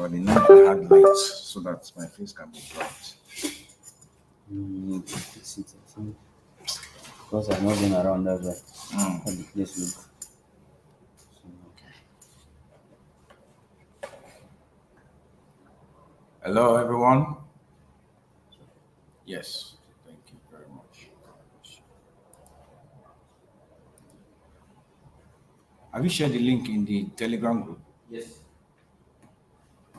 but they need the hard lights so that my face can be bright. Fix it, I think. Because I've not been around that way. Mm. How the place look. So, Hello, everyone. Yes, thank you very much. Have you shared the link in the Telegram group? yes.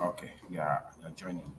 Okay, yeah, you're joining.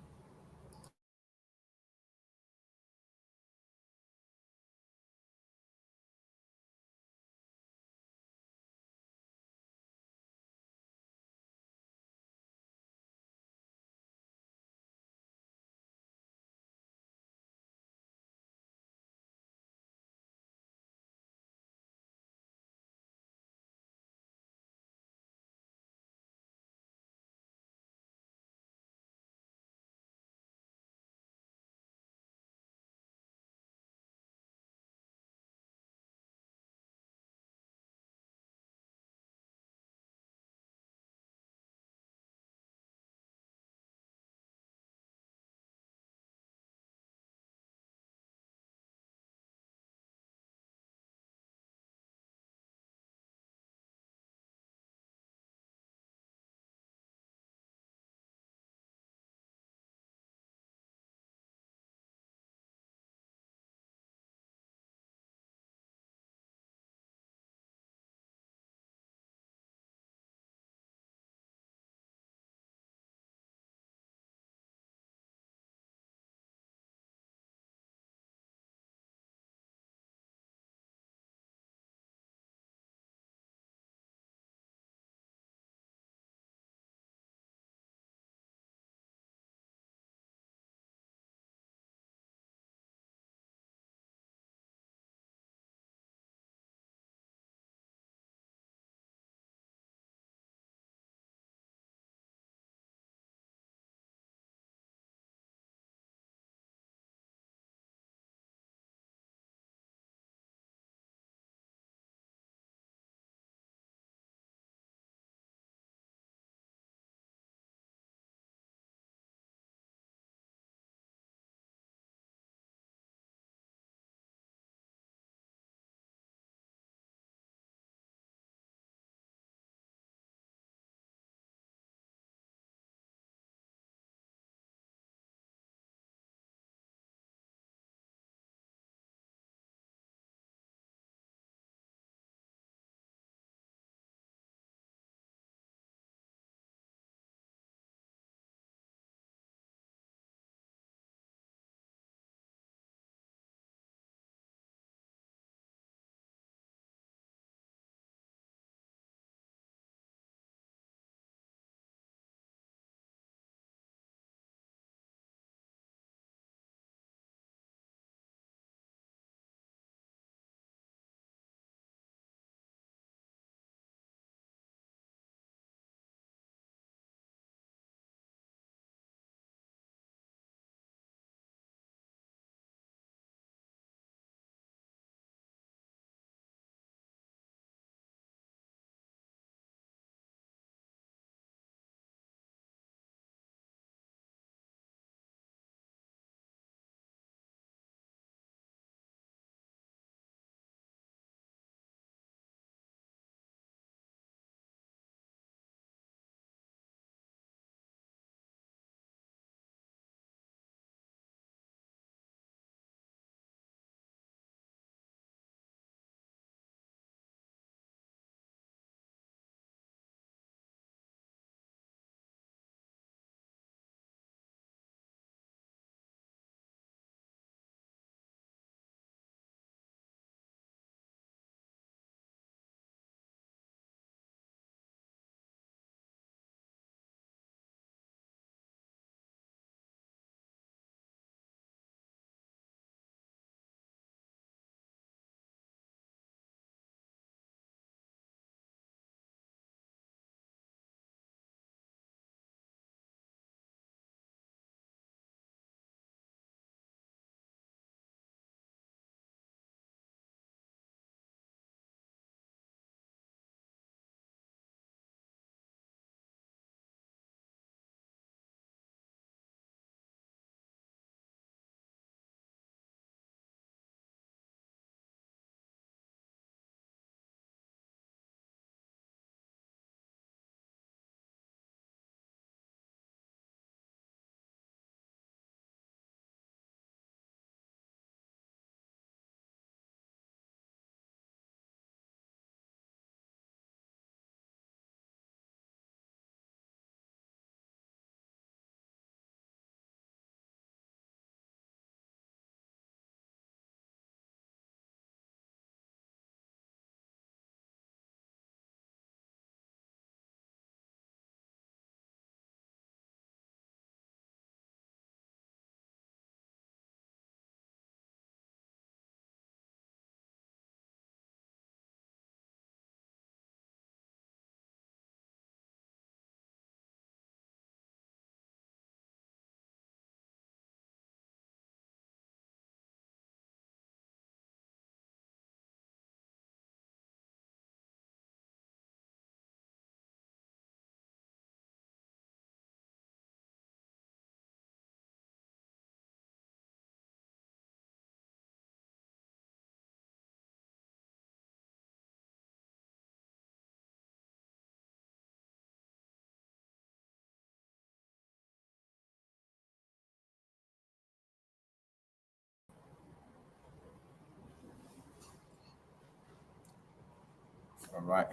All right.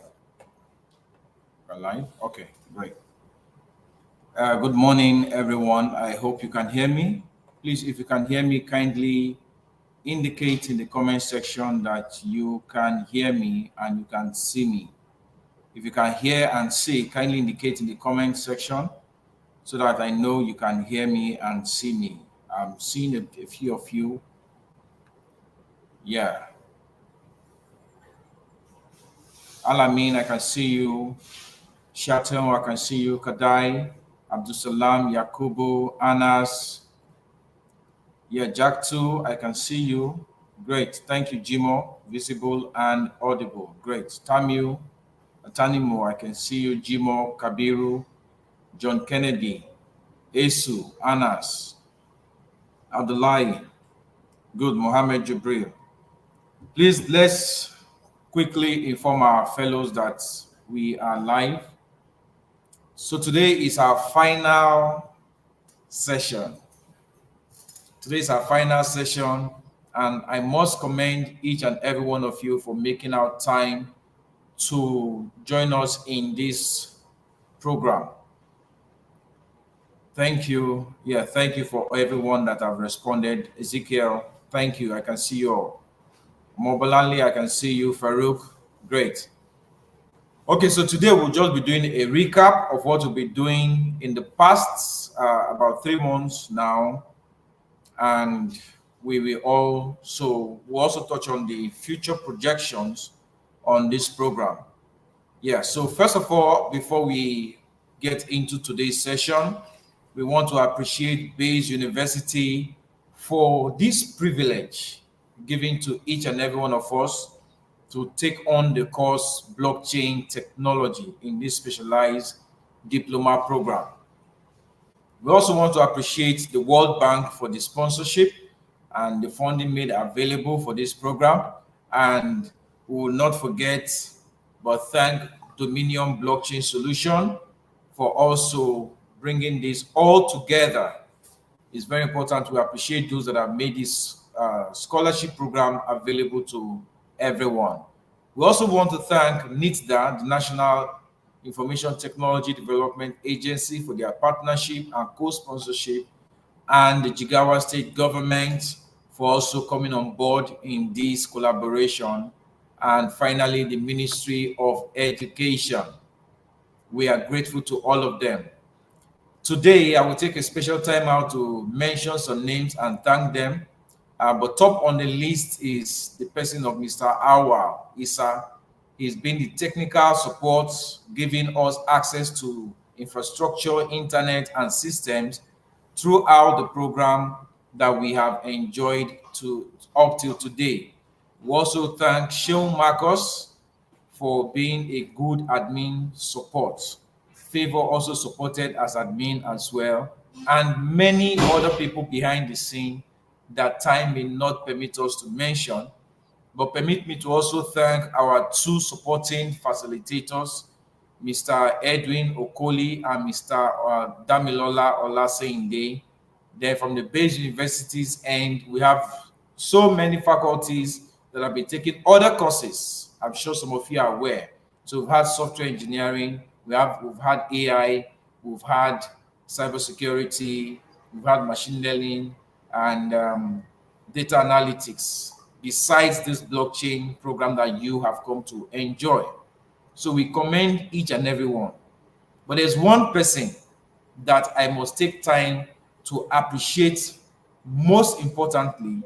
We're live. Okay, great. Good morning, everyone. I hope you can hear me. Please, if you can hear me, kindly indicate in the comment section that you can hear me and you can see me. If you can hear and see, kindly indicate in the comment section so that I know you can hear me and see me. I'm seeing a few of you. Yeah. Alamin, I can see you. Shatem, I can see you. Kadai, Abdusalam, Yakubu, Anas. Yeah, Jack too, I can see you. Great. Thank you, Jimo. Visible and audible. Great. Tamu, Tanimo, I can see you. Jimo, Kabiru, John Kennedy, Esu, Anas, Abdullahi. Good. Mohammed Jibril. Please let's quickly inform our fellows that we are live. So today is our final session. Today is our final session, and I must commend each and every one of you for making out time to join us in this program. Thank you. Yeah, thank you for everyone that have responded. Ezekiel, thank you. I can see you all. Mobalali, I can see you. Farouk, great. Okay, so today we'll just be doing a recap of what we'll be doing in the past about 3 months now, and we'll also touch on the future projections on this program. Yeah, so first of all, before we get into today's session, we want to appreciate Bayes University for this privilege given to each and every one of us to take on the course blockchain technology in this specialized diploma program. We also want to appreciate the World Bank for the sponsorship and the funding made available for this program. And we will not forget but thank Dominion Blockchain Solution for also bringing this all together. It's very important to appreciate those that have made this scholarship program available to everyone. We also want to thank NITDA, the National Information Technology Development Agency, for their partnership and co-sponsorship, and the Jigawa State government for also coming on board in this collaboration, and finally the Ministry of Education. We are grateful to all of them. Today, I will take a special time out to mention some names and thank them. But top on the list is the person of Mr. Awa Issa. He's been the technical support, giving us access to infrastructure, internet, and systems throughout the program that we have enjoyed to up till today. We also thank Sean Marcos for being a good admin support. Favor also supported as admin as well, and many other people behind the scene that time may not permit us to mention, but permit me to also thank our two supporting facilitators, Mr. Edwin Okoli and Mr. Damilola Olaseinde. Then from the Bayes University's end, we have so many faculties that have been taking other courses. I'm sure some of you are aware. So we've had software engineering, we've had AI, we've had cybersecurity, we've had machine learning, and data analytics, besides this blockchain program that you have come to enjoy. So we commend each and every one. But there's one person that I must take time to appreciate most importantly,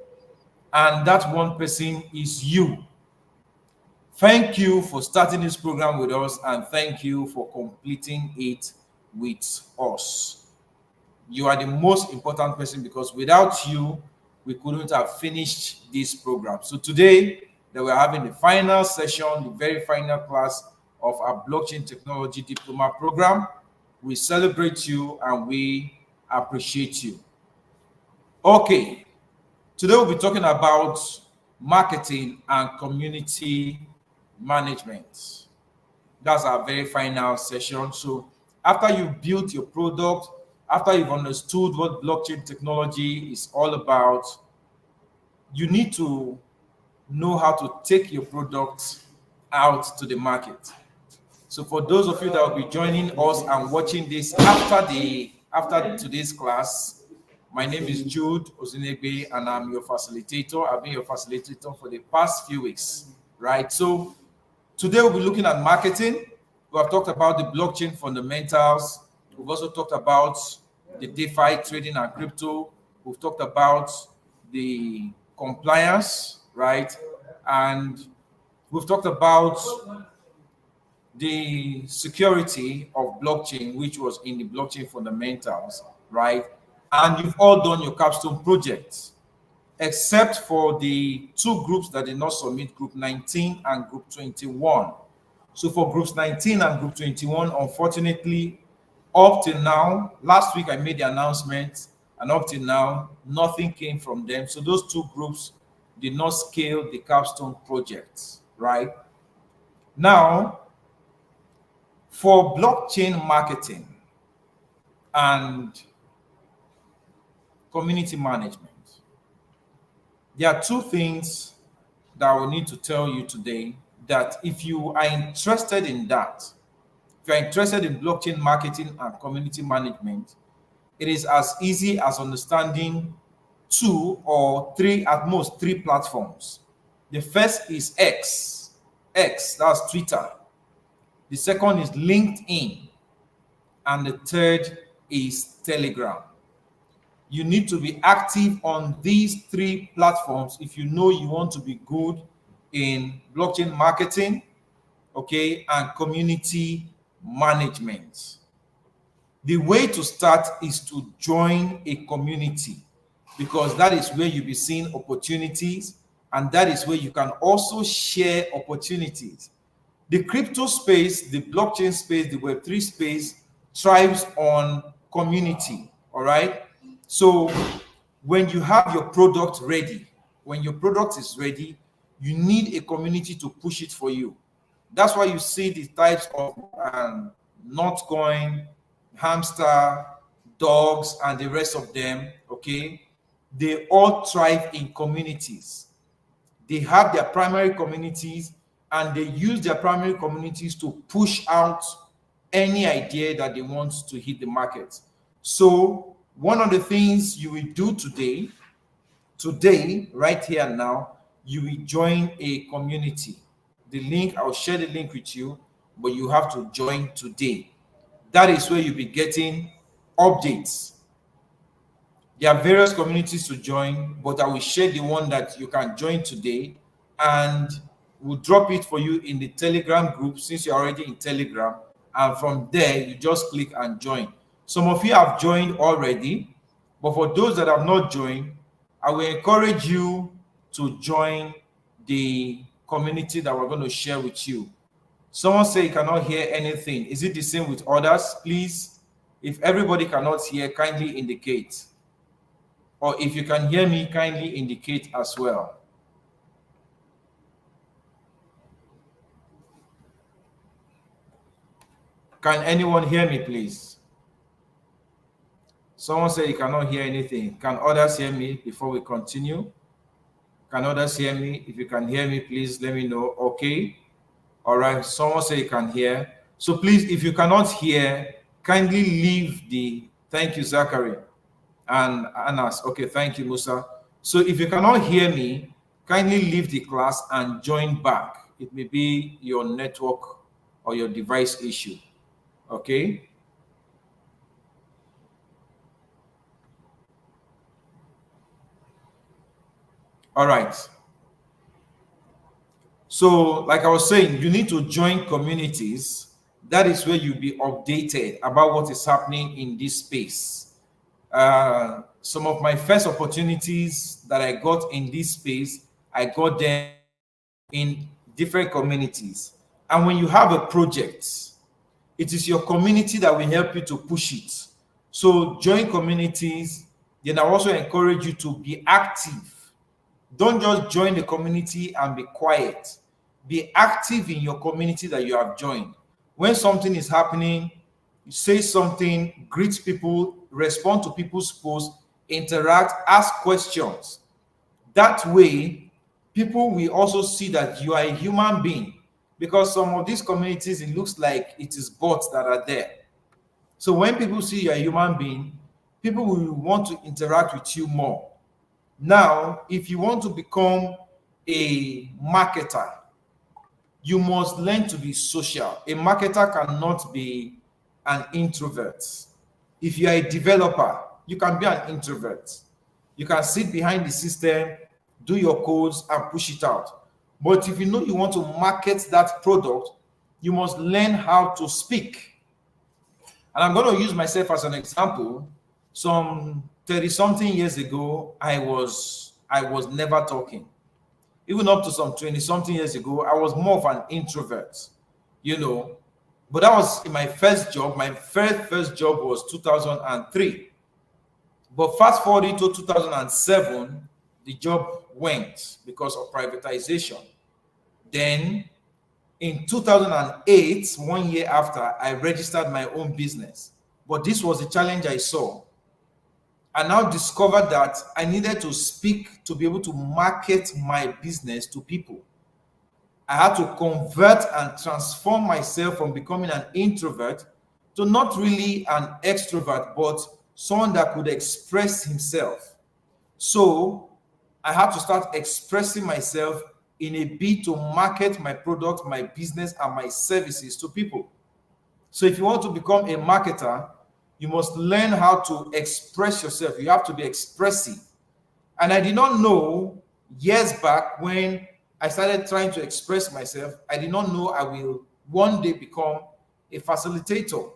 and that one person is you. Thank you for starting this program with us, and thank you for completing it with us. You are the most important person because without you, we couldn't have finished this program. So today, that we're having the final session, the very final class of our blockchain technology diploma program. We celebrate you and we appreciate you. Okay, today we'll be talking about marketing and community management. That's our very final session. So after you build your product, after you've understood what blockchain technology is all about, you need to know how to take your product out to the market. So for those of you that will be joining us and watching this after today's class, my name is Jude Ozinegbe and I'm your facilitator. I've been your facilitator for the past few weeks, right? So today we'll be looking at marketing. We have talked about the blockchain fundamentals. We've also talked about the DeFi trading and crypto. We've talked about the compliance, right? And we've talked about the security of blockchain, which was in the blockchain fundamentals, right? And you've all done your capstone projects, except for the two groups that did not submit, group 19 and group 21. So for groups 19 and group 21, unfortunately, up till now, last week I made the announcement, and up till now, nothing came from them. So those two groups did not scale the capstone projects, right? Now, for blockchain marketing and community management, there are two things that I will need to tell you today that if you are interested in that, if you're interested in blockchain marketing and community management, it is as easy as understanding two or three, at most three platforms. The first is X, that's Twitter. The second is LinkedIn. And the third is Telegram. You need to be active on these three platforms if you know you want to be good in blockchain marketing, okay, and community management. The way to start is to join a community, because that is where you'll be seeing opportunities, and that is where you can also share opportunities. The crypto space, the blockchain space, the Web3 space thrives on community, all right? So when you have your product ready, when your product is ready, you need a community to push it for you. That's why you see the types of Notcoin, Hamster, Dogs, and the rest of them, okay? They all thrive in communities. They have their primary communities and they use their primary communities to push out any idea that they want to hit the market. So one of the things you will do today, right here and now, you will join a community. The link, I'll share the link with you, but you have to join today. That is where you'll be getting updates. There are various communities to join, but I will share the one that you can join today, and we'll drop it for you in the Telegram group since you're already in Telegram. And from there, you just click and join. Some of you have joined already, but for those that have not joined, I will encourage you to join the community that we're going to share with you. Someone say you cannot hear anything. Is it the same with others? Please, if everybody cannot hear, kindly indicate. Or if you can hear me, kindly indicate as well. Can anyone hear me, please? Someone say you cannot hear anything. Can others hear me before we continue? Can others hear me? If you can hear me, please let me know. Okay. All right. Someone say you can hear. So please, if you cannot hear, kindly leave the... Thank you, Zachary and Anas. Okay, thank you, Musa. So if you cannot hear me, kindly leave the class and join back. It may be your network or your device issue. Okay. All right. So, like I was saying, you need to join communities. That is where you'll be updated about what is happening in this space. Some of my first opportunities that I got in this space, I got them in different communities. And when you have a project, it is your community that will help you to push it. So join communities. Then I also encourage you to be active. Don't just join the community and be quiet. Be active in your community that you have joined. When something is happening, you say something, greet people, respond to people's posts, interact, ask questions. That way, people will also see that you are a human being. because some of these communities, it looks like it is bots that are there. So when people see you're a human being, people will want to interact with you more. Now, if you want to become a marketer, you must learn to be social. A marketer cannot be an introvert. If you are a developer, you can be an introvert. You can sit behind the system, do your codes, and push it out. But if you know you want to market that product, you must learn how to speak. And I'm going to use myself as an example. Some 30 something years ago, I was never talking. Even up to some 20 something years ago, I was more of an introvert, you know. But that was in my first job. My first job was 2003. But fast forwarding to 2007, the job went because of privatization. Then in 2008, 1 year after, I registered my own business. But this was a challenge I saw. I now discovered that I needed to speak to be able to market my business to people. I had to convert and transform myself from becoming an introvert to not really an extrovert, but someone that could express himself. So I had to start expressing myself in a bid to market my product, my business, and my services to people. So if you want to become a marketer, you must learn how to express yourself. You have to be expressive. And I did not know years back when I started trying to express myself, I did not know I will one day become a facilitator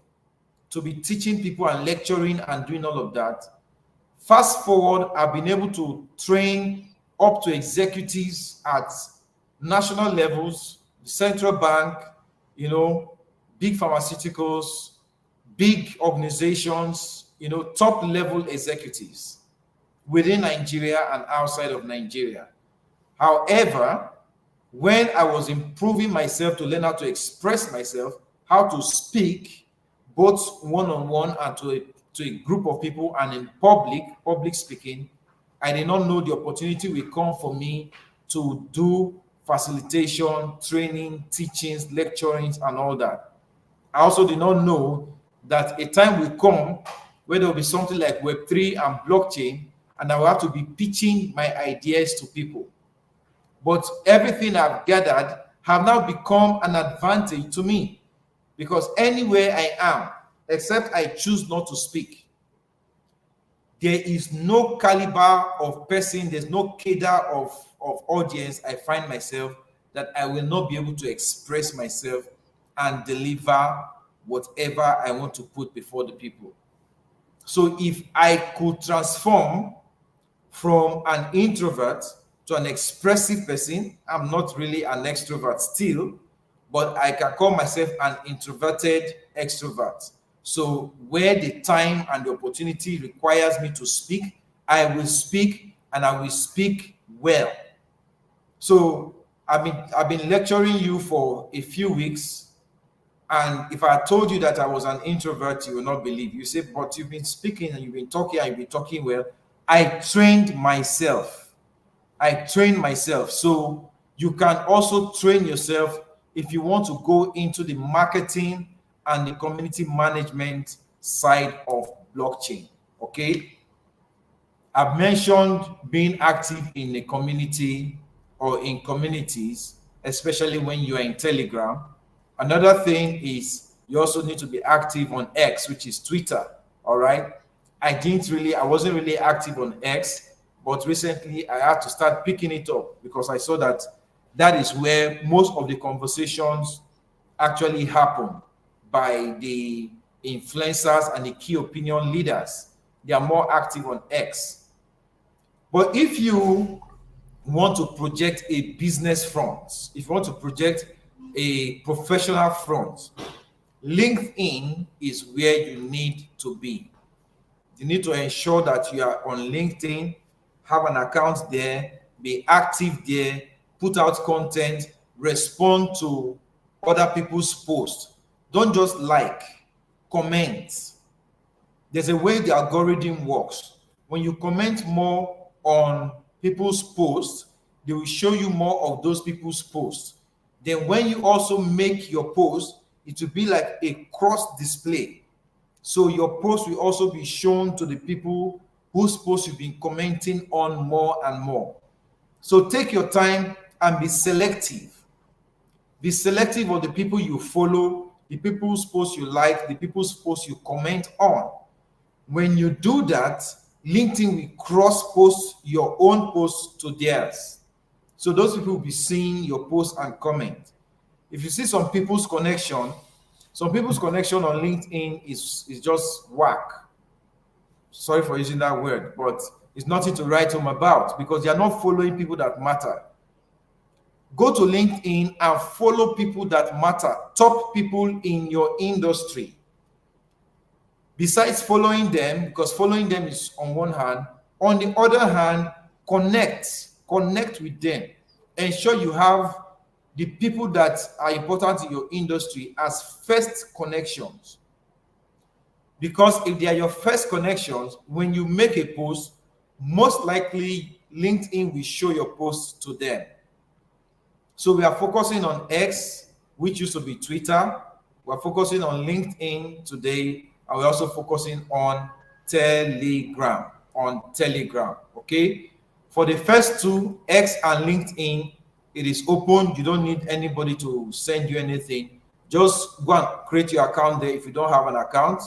to be teaching people and lecturing and doing all of that. Fast forward, I've been able to train up to executives at national levels, the central bank, big pharmaceuticals, big organizations, top level executives within Nigeria and outside of Nigeria. However, when I was improving myself to learn how to express myself, how to speak, both one-on-one and to a group of people and in public speaking, I did not know the opportunity will come for me to do facilitation, training, teachings, lecturings, and all that. I also did not know that a time will come where there will be something like Web3 and blockchain, and I will have to be pitching my ideas to people. But everything I've gathered have now become an advantage to me, because anywhere I am, except I choose not to speak, there is no caliber of person, there's no cadre of audience I find myself that I will not be able to express myself and deliver whatever I want to put before the people. So if I could transform from an introvert to an expressive person, I'm not really an extrovert still, but I can call myself an introverted extrovert. So where the time and the opportunity requires me to speak, I will speak, and I will speak well. So I've been lecturing you for a few weeks, and if I told you that I was an introvert, you will not believe. You say, but you've been speaking and you've been talking and you've been talking well. I trained myself. So you can also train yourself if you want to go into the marketing and the community management side of blockchain. Okay. I've mentioned being active in a community or in communities, especially when you are in Telegram. Another thing is you also need to be active on X, which is Twitter. All right. I wasn't really active on X, but recently I had to start picking it up because I saw that that is where most of the conversations actually happen by the influencers and the key opinion leaders. They are more active on X. But if you want to project a business front, if you want to project a professional front, LinkedIn is where you need to be. You need to ensure that you are on LinkedIn, have an account there, be active there, put out content, respond to other people's posts. Don't just like, comment. There's a way the algorithm works. When you comment more on people's posts, they will show you more of those people's posts. Then when you also make your post, it will be like a cross display. So your post will also be shown to the people whose post you've been commenting on more and more. So take your time and be selective. Be selective of the people you follow, the people's posts you like, the people's posts you comment on. When you do that, LinkedIn will cross post your own posts to theirs. So those people will be seeing your post and comment. If you see some people's connection on LinkedIn is just whack. Sorry for using that word, but it's nothing to write home about because they are not following people that matter. Go to LinkedIn and follow people that matter, top people in your industry. Besides following them, because following them is on one hand, on the other hand, connect with them. Ensure you have the people that are important in your industry as first connections. Because if they are your first connections, when you make a post, most likely LinkedIn will show your post to them. So we are focusing on X, which used to be Twitter. We're focusing on LinkedIn today, and we're also focusing on Telegram. Okay? For the first two, X and LinkedIn, it is open. You don't need anybody to send you anything. Just go and create your account there if you don't have an account.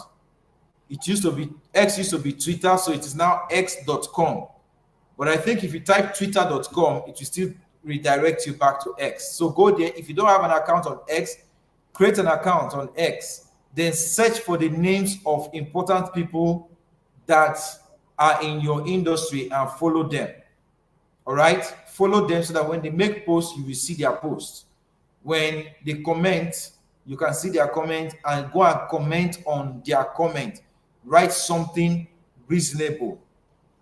X used to be Twitter, so it is now x.com. But I think if you type twitter.com, it will still redirect you back to X. So go there. If you don't have an account on X, create an account on X. Then search for the names of important people that are in your industry and follow them. All right? Follow them so that when they make posts, you will see their posts. When they comment, you can see their comment and go and comment on their comment. Write something reasonable.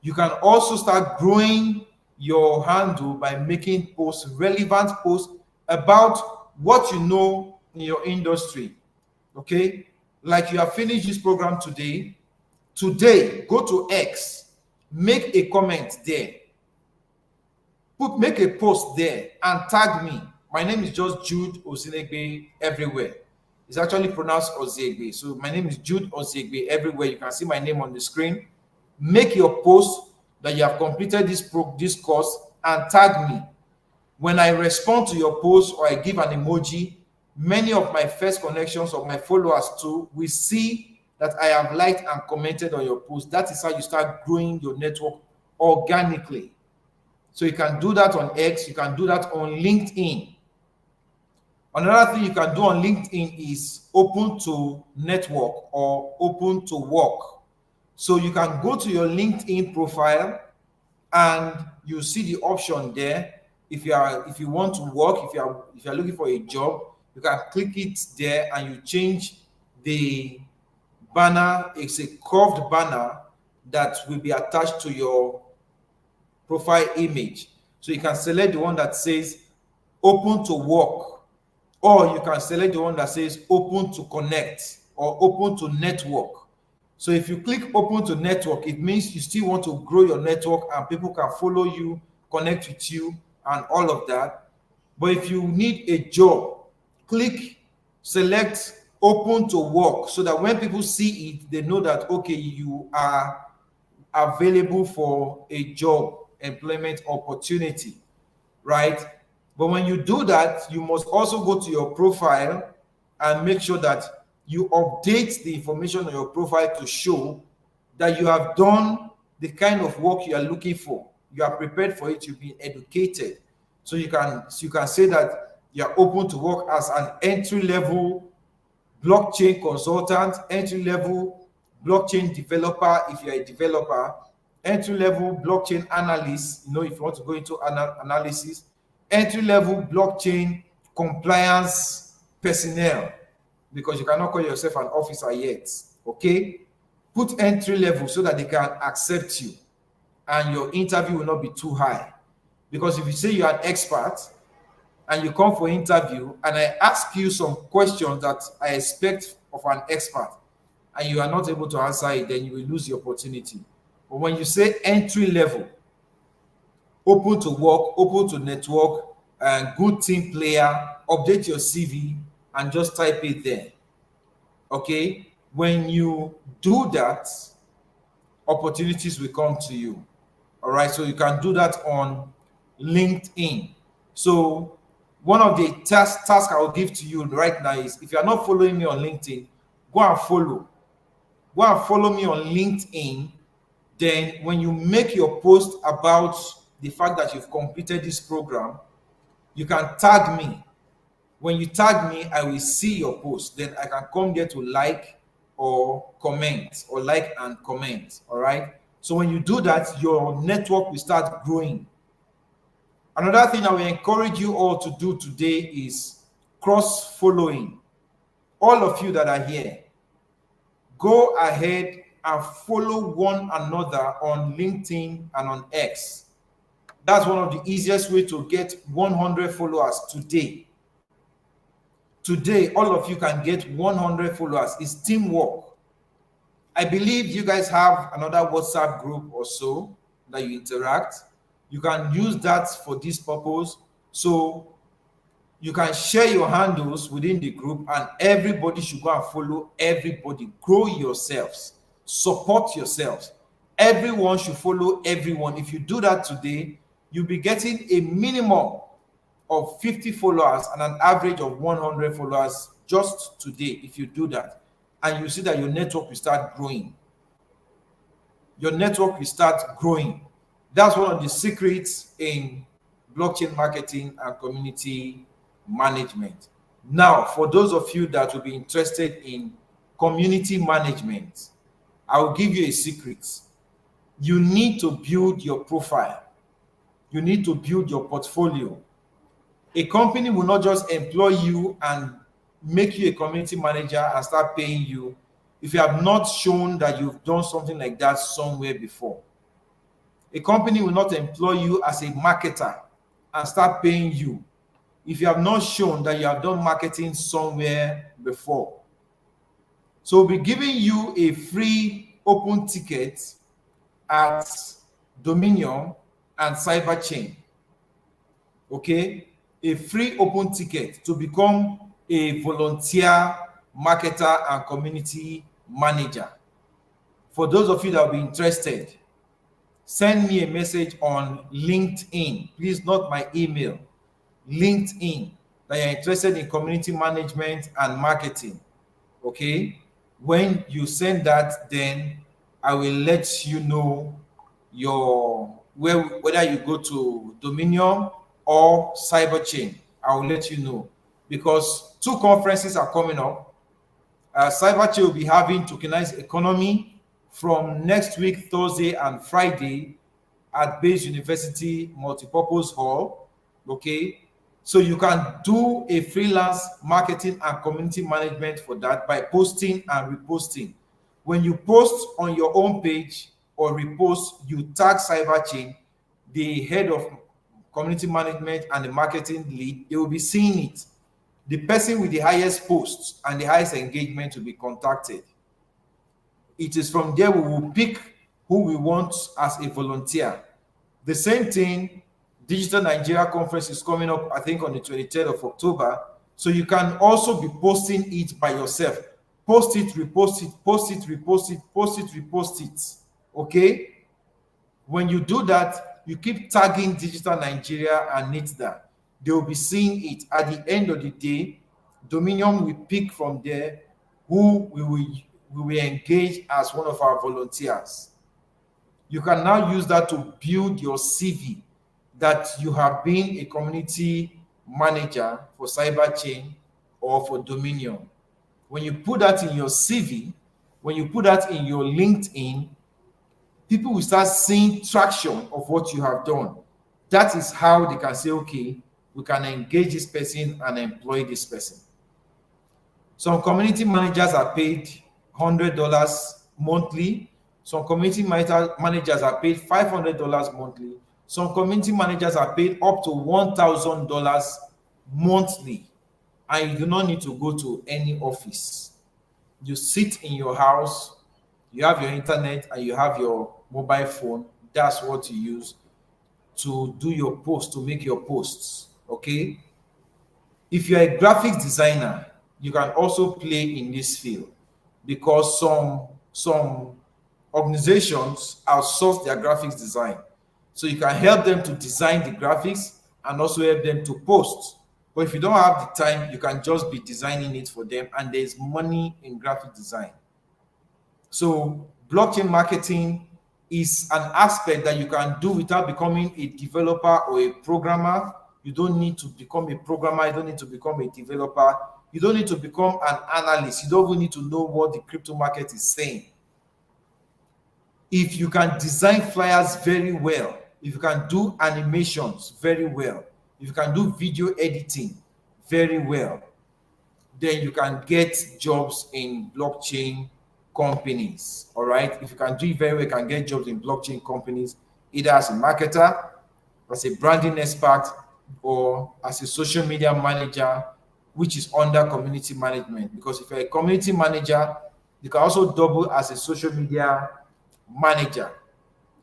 You can also start growing your handle by making posts, relevant posts about what you know in your industry. Okay? Like you have finished this program today. Today, go to X, make a comment there. Make a post there and tag me. My name is just Jude Osinegbe everywhere. It's actually pronounced Ozegbe. So my name is Jude Ozegbe everywhere. You can see my name on the screen. Make your post that you have completed this course and tag me. When I respond to your post or I give an emoji, many of my first connections of my followers too will see that I have liked and commented on your post. That is how you start growing your network organically. So you can do that on X, you can do that on LinkedIn. Another thing you can do on LinkedIn is open to network or open to work. So you can go to your LinkedIn profile and you see the option there. If you want to work, if you are looking for a job, you can click it there and you change the banner. It's a curved banner that will be attached to your profile image. So you can select the one that says open to work, or you can select the one that says open to connect or open to network. So if you click open to network, it means you still want to grow your network and people can follow you, connect with you, and all of that. But if you need a job, select open to work so that when people see it, they know that, okay, you are available for a job, employment opportunity, right? But when you do that, you must also go to your profile and make sure that you update the information on your profile to show that you have done the kind of work you are looking for. You are prepared for it, you've been educated. So you can say that you are open to work as an entry-level blockchain consultant, entry-level blockchain developer if you're a developer, entry-level blockchain analyst, if you want to go into analysis, entry-level blockchain compliance personnel, because you cannot call yourself an officer yet. Okay, put entry level so that they can accept you and your interview will not be too high. Because if you say you're an expert and you come for interview and I ask you some questions that I expect of an expert and you are not able to answer it, then you will lose the opportunity. But when you say entry level, open to work, open to network, and good team player, update your CV and just type it there. Okay, when you do that, opportunities will come to you. All right, so you can do that on LinkedIn. So one of the tasks I will give to you right now is, if you are not following me on LinkedIn, go and follow. Go and follow me on LinkedIn. Then when you make your post about the fact that you've completed this program, you can tag me. When you tag me, I will see your post. Then I can come there to like or comment, or like and comment. All right. So when you do that, your network will start growing. Another thing I will encourage you all to do today is cross following. All of you that are here, go ahead and follow one another on LinkedIn and on X. That's one of the easiest way to get 100 followers today. Today, all of you can get 100 followers. It's teamwork. I believe you guys have another WhatsApp group or so that you interact. You can use that for this purpose. So you can share your handles within the group, and everybody should go and follow everybody. Grow yourselves, support yourselves. Everyone should follow everyone. If you do that today, you'll be getting a minimum of 50 followers and an average of 100 followers just today. If you do that, and you see that your network will start growing, your network will start growing. That's one of the secrets in blockchain marketing and community management. Now, for those of you that will be interested in community management, I will give you a secret. You need to build your profile. You need to build your portfolio. A company will not just employ you and make you a community manager and start paying you if you have not shown that you've done something like that somewhere before. A company will not employ you as a marketer and start paying you if you have not shown that you have done marketing somewhere before. So we'll be giving you a free open ticket at Dominion and Cyberchain. Okay, a free open ticket to become a volunteer marketer and community manager. For those of you that will be interested, send me a message on LinkedIn. Please, not my email. LinkedIn, that you're interested in community management and marketing. Okay, when you send that, then I will let you know your whether you go to Dominion or Cyberchain. I will let you know, because two conferences are coming up. Cyberchain will be having tokenized economy from next week, Thursday and Friday, at Base University Multipurpose Hall. Okay, so you can do a freelance marketing and community management for that by posting and reposting. When you post on your own page or repost, you tag Cyberchain, the head of community management and the marketing lead. They will be seeing it. The person with the highest posts and the highest engagement will be contacted. It is from there we will pick who we want as a volunteer. The same thing, Digital Nigeria Conference is coming up, I think, on the 23rd of October. So you can also be posting it by yourself. Post it, repost it, post it, repost it, post it, repost it. Okay? When you do that, you keep tagging Digital Nigeria and NITDA. They will be seeing it. At the end of the day, Dominion will pick from there who we will engage as one of our volunteers. You can now use that to build your CV, that you have been a community manager for Cyberchain or for Dominion. When you put that in your CV, when you put that in your LinkedIn, people will start seeing traction of what you have done. That is how they can say, okay, we can engage this person and employ this person. Some community managers are paid $100 monthly. Some community managers are paid $500 monthly. Some community managers are paid up to $1,000 monthly. And you do not need to go to any office. You sit in your house, you have your internet, and you have your mobile phone. That's what you use to do your post, to make your posts. Okay? If you're a graphics designer, you can also play in this field because some organizations outsource their graphics design. So you can help them to design the graphics and also help them to post. But if you don't have the time, you can just be designing it for them, and there's money in graphic design. So blockchain marketing is an aspect that you can do without becoming a developer or a programmer. You don't need to become a programmer. You don't need to become a developer. You don't need to become an analyst. You don't even need to know what the crypto market is saying. If you can design flyers very well, if you can do animations very well, if you can do video editing very well, then you can get jobs in blockchain companies. All right. If you can do it very well, you can get jobs in blockchain companies, either as a marketer, as a branding expert, or as a social media manager, which is under community management. Because if you're a community manager, you can also double as a social media manager.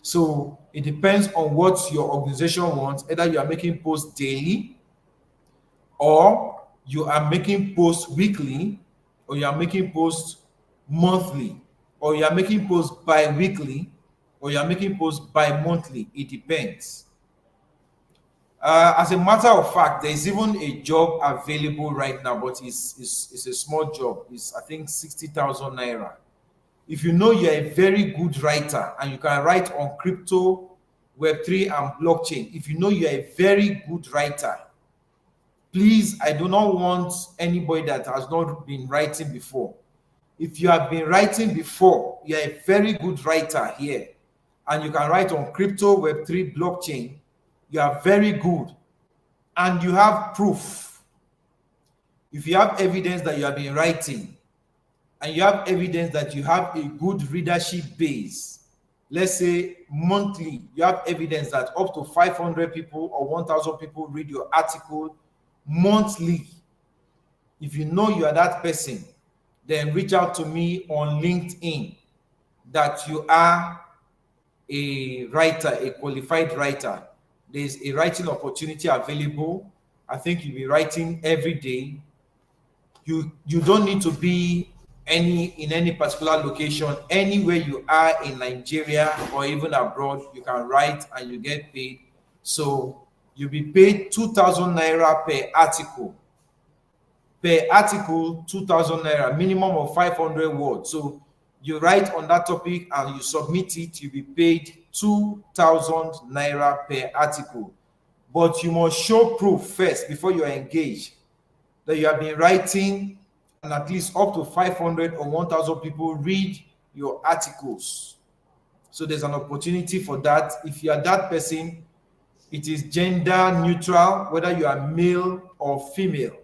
So it depends on what your organization wants. Either you are making posts daily, or you are making posts weekly, or you are making posts monthly, or you are making posts bi-weekly, or you are making posts bi-monthly. It depends. As a matter of fact, there is even a job available right now, but it's a small job. It's, I think, 60,000 naira. If you know you're a very good writer and you can write on crypto, Web3, and blockchain, if you know you're a very good writer, please, I do not want anybody that has not been writing before. If you have been writing before, you're a very good writer here, and you can write on crypto, Web3, blockchain, you are very good, and you have proof. If you have evidence that you have been writing, and you have evidence that you have a good readership base, let's say monthly, you have evidence that up to 500 people or 1,000 people read your article monthly. If you know you are that person, then reach out to me on LinkedIn that you are a writer, a qualified writer. There's a writing opportunity available. I think you'll be writing every day. You don't need to be in any particular location. Anywhere you are in Nigeria or even abroad, you can write and you get paid. So you'll be paid 2,000 naira per article. Per article, 2,000 naira, minimum of 500 words. So you write on that topic and you submit it, you'll be paid 2,000 naira per article. But you must show proof first before you are engaged that you have been writing and at least up to 500 or 1,000 people read your articles. So there's an opportunity for that. If you are that person, it is gender neutral, whether you are male or female,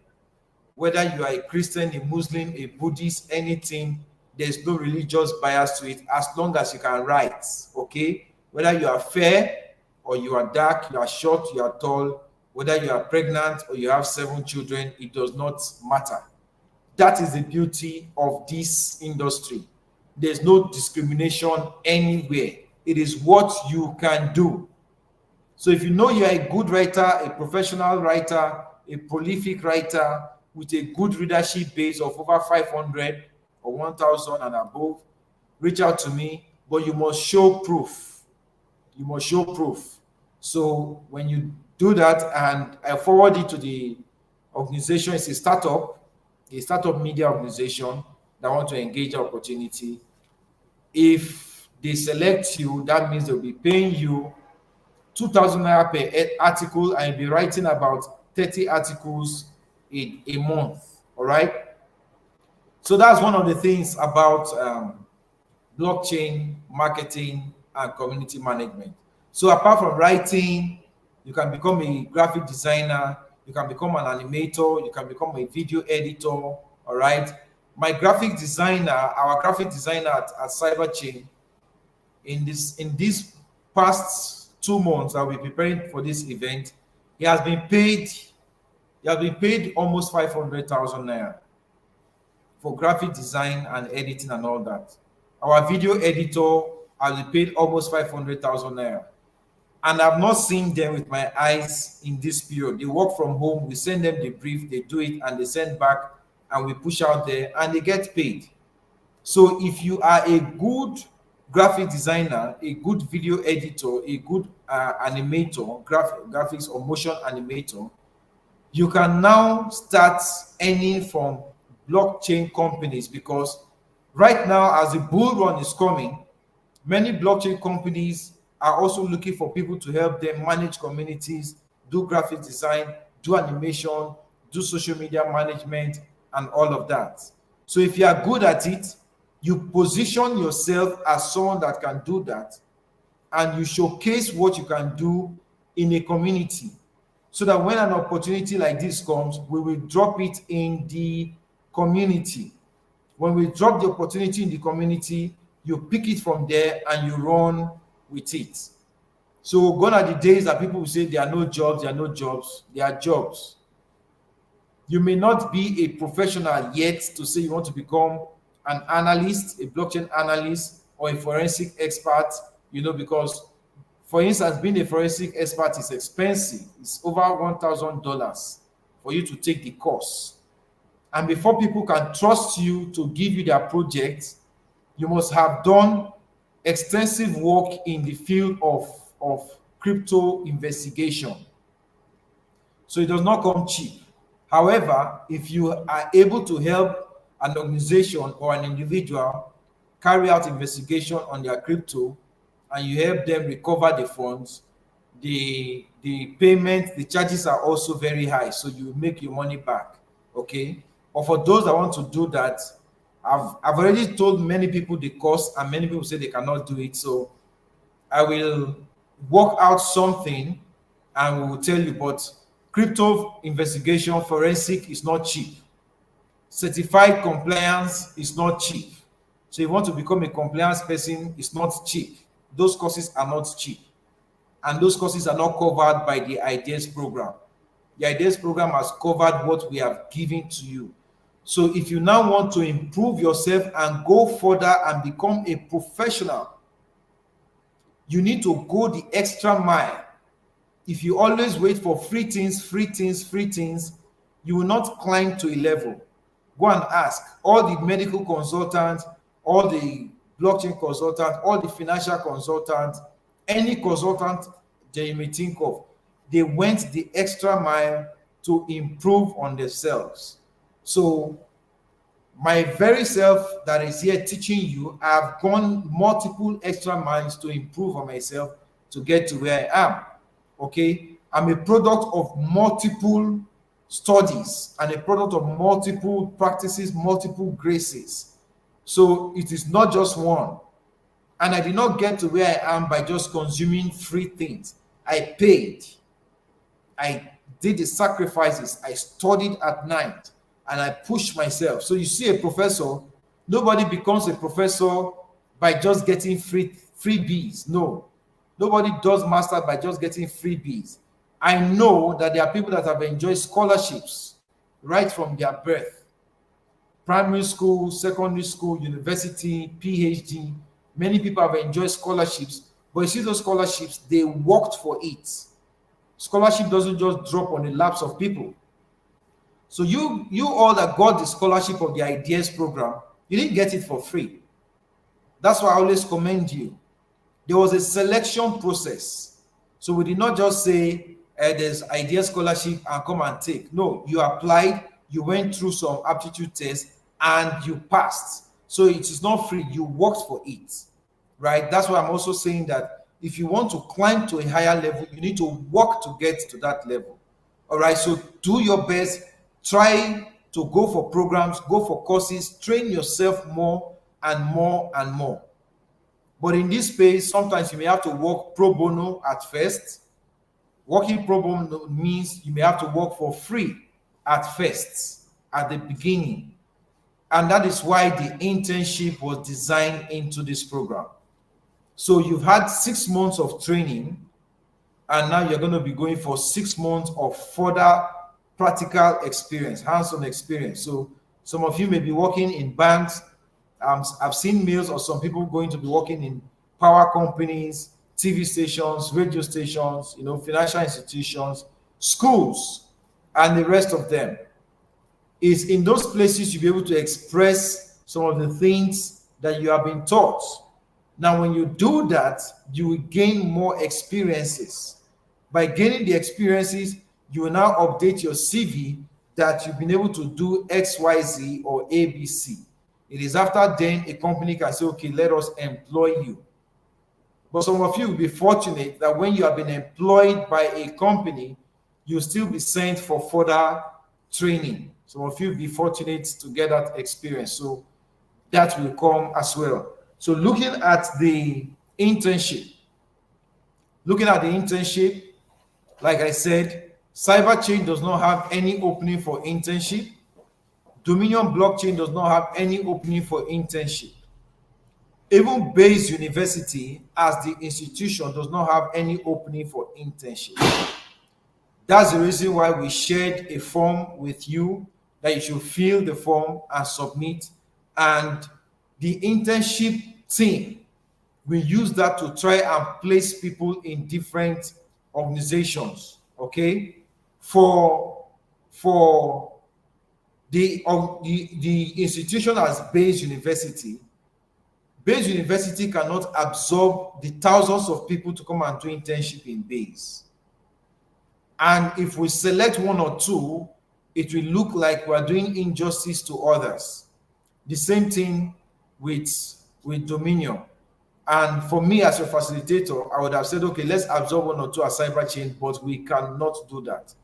whether you are a Christian, a Muslim, a Buddhist, anything. There's no religious bias to it as long as you can write. Okay, whether you are fair or you are dark, you are short, you are tall, whether you are pregnant or you have 7 children, it does not matter. That is the beauty of this industry. There's no discrimination anywhere. It is what you can do. So if you know you're a good writer, a professional writer, a prolific writer with a good readership base of over 500 or 1,000 and above, reach out to me, but you must show proof. You must show proof. So when you do that, and I forward it to the organization, it's a startup media organization that want to engage the opportunity. If they select you, that means they'll be paying you 2,000 naira per article, and you'll be writing about 30 articles in a month. All right. So that's one of the things about blockchain marketing and community management. So apart from writing, you can become a graphic designer, you can become an animator, you can become a video editor. All right. My graphic designer, our graphic designer at Cyberchain, in this past 2 months, I'll be preparing for this event. He has been paid. He has been paid almost 500,000 naira for graphic design and editing and all that. Our video editor has been paid almost 500,000 naira. and I've not seen them with my eyes in this period. They work from home, we send them the brief, they do it, and they send back, and we push out there, and they get paid. So if you are a good graphic designer, a good video editor, a good animator, graphics or motion animator, you can now start earning from blockchain companies, because right now, as the bull run is coming, many blockchain companies are also looking for people to help them manage communities, do graphic design, do animation, do social media management, and all of that. So if you are good at it, you position yourself as someone that can do that, and you showcase what you can do in a community, so that when an opportunity like this comes, we will drop it in the community. When we drop the opportunity in the community, you pick it from there and you run with it. So gone are the days that people will say there are no jobs, there are no jobs. There are jobs. You may not be a professional yet to say you want to become an analyst, a blockchain analyst, or a forensic expert, because, for instance, being a forensic expert is expensive. It's over $1,000 for you to take the course. And before people can trust you to give you their project, you must have done extensive work in the field of crypto investigation. So it does not come cheap. However, if you are able to help an organization or an individual carry out investigation on their crypto, and you help them recover the funds, the charges are also very high, so you make your money back. Okay. Or for those that want to do that, I've already told many people the cost, and many people say they cannot do it. So I will work out something and we will tell you. But crypto investigation forensic is not cheap. Certified compliance is not cheap. So you want to become a compliance person, it's not cheap. Those courses are not cheap. And those courses are not covered by the Ideas program. The Ideas program has covered what we have given to you. So if you now want to improve yourself and go further and become a professional, you need to go the extra mile. If you always wait for free things, you will not climb to a level. Go and ask all the medical consultants, all the blockchain consultants, all the financial consultants, any consultant that you may think of. They went the extra mile to improve on themselves. So my very self that is here teaching you, I've gone multiple extra miles to improve on myself to get to where I am. Okay, I'm a product of multiple studies and a product of multiple practices, multiple graces. So it is not just one. And I did not get to where I am by just consuming free things. I paid. I did the sacrifices. I studied at night and I pushed myself. So you see, a professor, nobody becomes a professor by just getting freebies. No, nobody does master by just getting freebies. I know that there are people that have enjoyed scholarships right from their birth. Primary school, secondary school, university, PhD. Many people have enjoyed scholarships, but you see those scholarships, they worked for it. Scholarship doesn't just drop on the laps of people. So you all that got the scholarship of the Ideas program, you didn't get it for free. That's why I always commend you. There was a selection process. So we did not just say there's Ideas scholarship and come and take. No, you applied, you went through some aptitude tests, and you passed. So it is not free. You worked for it, right? That's why I'm also saying that if you want to climb to a higher level, you need to work to get to that level. All right, so do your best. Try to go for programs, go for courses, train yourself more and more and more. But in this space, sometimes you may have to work pro bono at first. Working pro bono means you may have to work for free at first, at the beginning. And that is why the internship was designed into this program. So you've had 6 months of training, and now you're going to be going for 6 months of further practical experience, hands-on experience. So some of you may be working in banks. I've seen mails of some people going to be working in power companies, TV stations, radio stations, financial institutions, schools, and the rest of them. Is in those places you'll be able to express some of the things that you have been taught. Now, when you do that, you will gain more experiences. By gaining the experiences, you will now update your CV that you've been able to do XYZ or ABC. It is after then a company can say, okay, let us employ you. But some of you will be fortunate that when you have been employed by a company, you'll still be sent for further training. Some of you will be fortunate to get that experience. So that will come as well. So looking at the internship, like I said, cyber chain does not have any opening for internship. Dominion blockchain does not have any opening for internship. Even Bayes University, as the institution, does not have any opening for internship. That's the reason why we shared a form with you that you should fill the form and submit. And the internship team will use that to try and place people in different organizations. Okay, for the institution as Bayes University. Bayes University cannot absorb the thousands of people to come and do internship in Bayes. And if we select one or two, it will look like we are doing injustice to others. The same thing with Dominion. And for me as a facilitator, I would have said, okay, let's absorb one or two as cyber chain, but we cannot do that.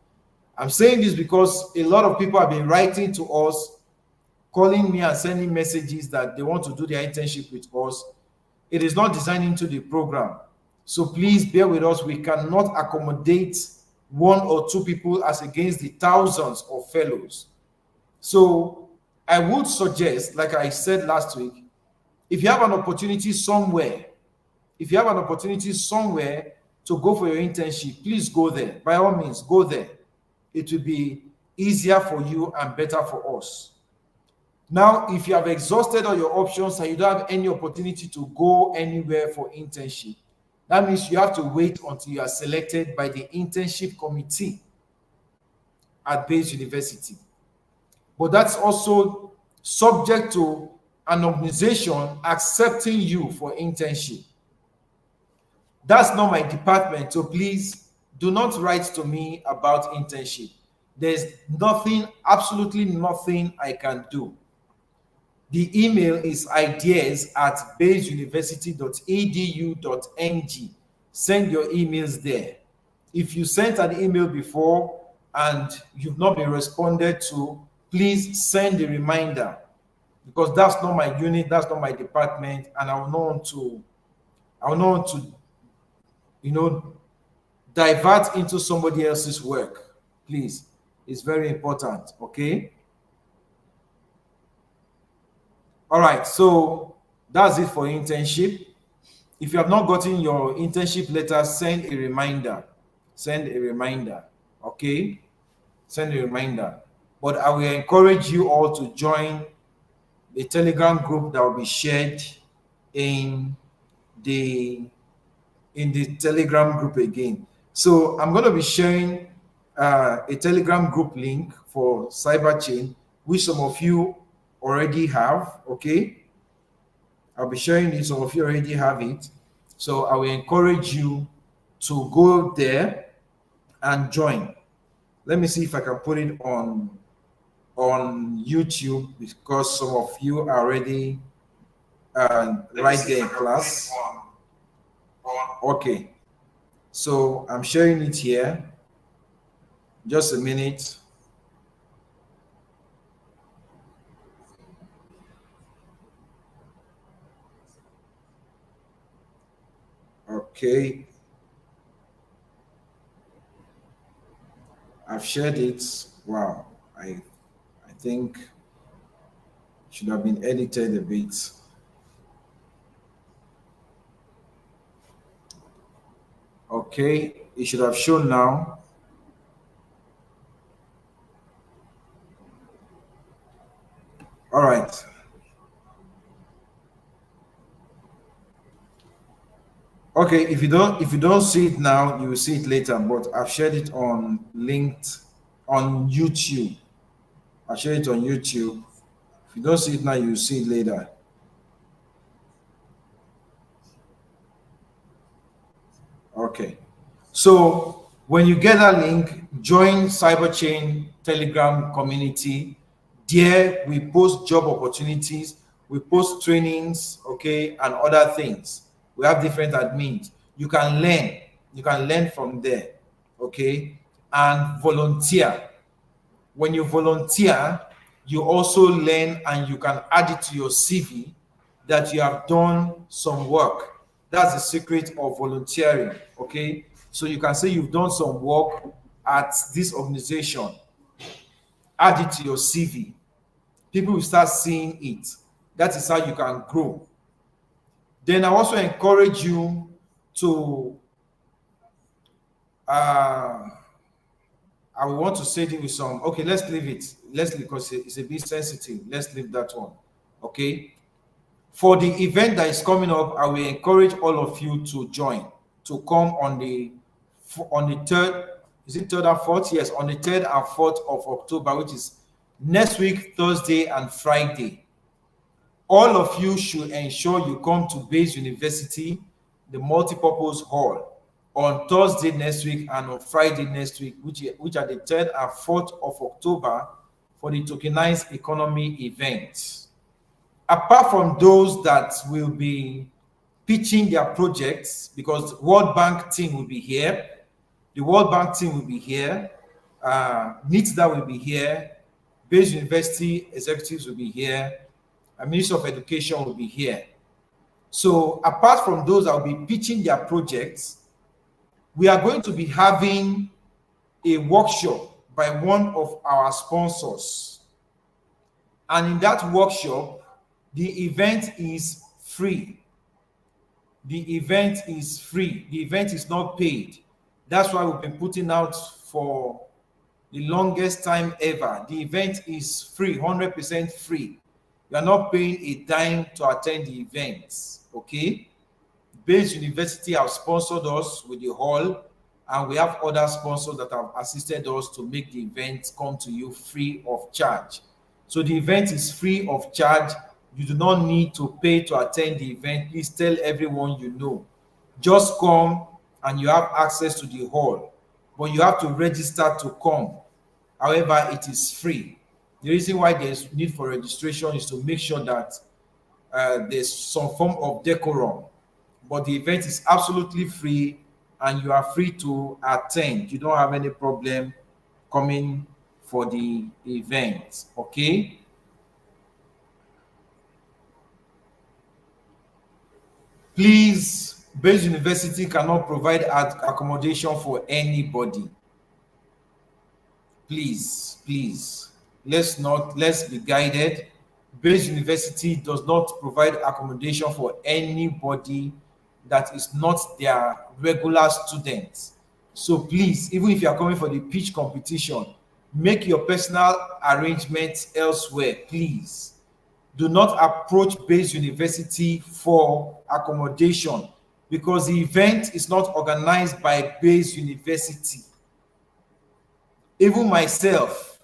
I'm saying this because a lot of people have been writing to us, calling me and sending messages that they want to do their internship with us. It is not designed into the program. So please bear with us. We cannot accommodate one or two people as against the thousands of fellows. So I would suggest, like I said last week, if you have an opportunity somewhere, to go for your internship, please go there. By all means, go there. It will be easier for you and better for us. Now, if you have exhausted all your options and you don't have any opportunity to go anywhere for internship, that means you have to wait until you are selected by the internship committee at Bayes University. But that's also subject to an organization accepting you for internship. That's not my department, so please do not write to me about internship. There's nothing, absolutely nothing I can do. The email is ideas@bayesuniversity.edu.ng. Send your emails there. If you sent an email before and you've not been responded to, please send a reminder, because that's not my unit, that's not my department, and I will not want to divert into somebody else's work. Please, it's very important. Okay. All right, so that's it for internship. If you have not gotten your internship letter, send a reminder. Okay? Send a reminder. But I will encourage you all to join the Telegram group that will be shared in the Telegram group again. So I'm going to be sharing a Telegram group link for Cyberchain, which some of you already have. Okay, I'll be sharing it. Some of you already have it, so I will encourage you to go there and join. Let me see if I can put it on YouTube, because some of you are already right there in class. Okay, so I'm sharing it here. Just a minute. Okay, I've shared it. Wow, I think it should have been edited a bit. Okay, it should have shown now. All right. Okay, if you don't see it now, you will see it later. But I've shared it on linked on YouTube. I shared it on YouTube. If you don't see it now, you will see it later. Okay. So when you get that link, join Cyberchain Telegram community. There we post job opportunities, we post trainings, okay, and other things. We have different admins. You can learn. You can learn from there, okay, and volunteer. When you volunteer, you also learn and you can add it to your CV that you have done some work. That's the secret of volunteering, okay? So you can say you've done some work at this organization, add it to your CV. People will start seeing it. That is how you can grow. Then I also encourage you to uh, I want to say it with some. Okay, let's leave it. Let's leave because it's a bit sensitive. Let's leave that one. Okay. For the event that is coming up, I will encourage all of you to join, to come on the third. Is it third and fourth? Yes, on the third and fourth of October, which is next week, Thursday and Friday. All of you should ensure you come to Base University, the multipurpose hall, on Thursday next week and on Friday next week, which are the 3rd and 4th of October for the tokenized economy event. Apart from those that will be pitching their projects, because World Bank team will be here, the World Bank team will be here, NITDA will be here, Base University executives will be here, a Minister of Education will be here. So apart from those that will be pitching their projects, we are going to be having a workshop by one of our sponsors. And in that workshop, the event is free. The event is free. The event is not paid. That's why we've been putting out for the longest time ever. The event is free, 100% free. You are not paying a dime to attend the event, okay? Base University have sponsored us with the hall, and we have other sponsors that have assisted us to make the event come to you free of charge. So the event is free of charge. You do not need to pay to attend the event. Please tell everyone you know. Just come and you have access to the hall, but you have to register to come. However, it is free. The reason why there's need for registration is to make sure that there's some form of decorum. But the event is absolutely free and you are free to attend. You don't have any problem coming for the event, okay? Please, Base University cannot provide accommodation for anybody. Please, let's be guided. Base University does not provide accommodation for anybody that is not their regular students. So please, even if you are coming for the pitch competition, make your personal arrangements elsewhere, please. Do not approach Base University for accommodation because the event is not organized by Base University. Even myself,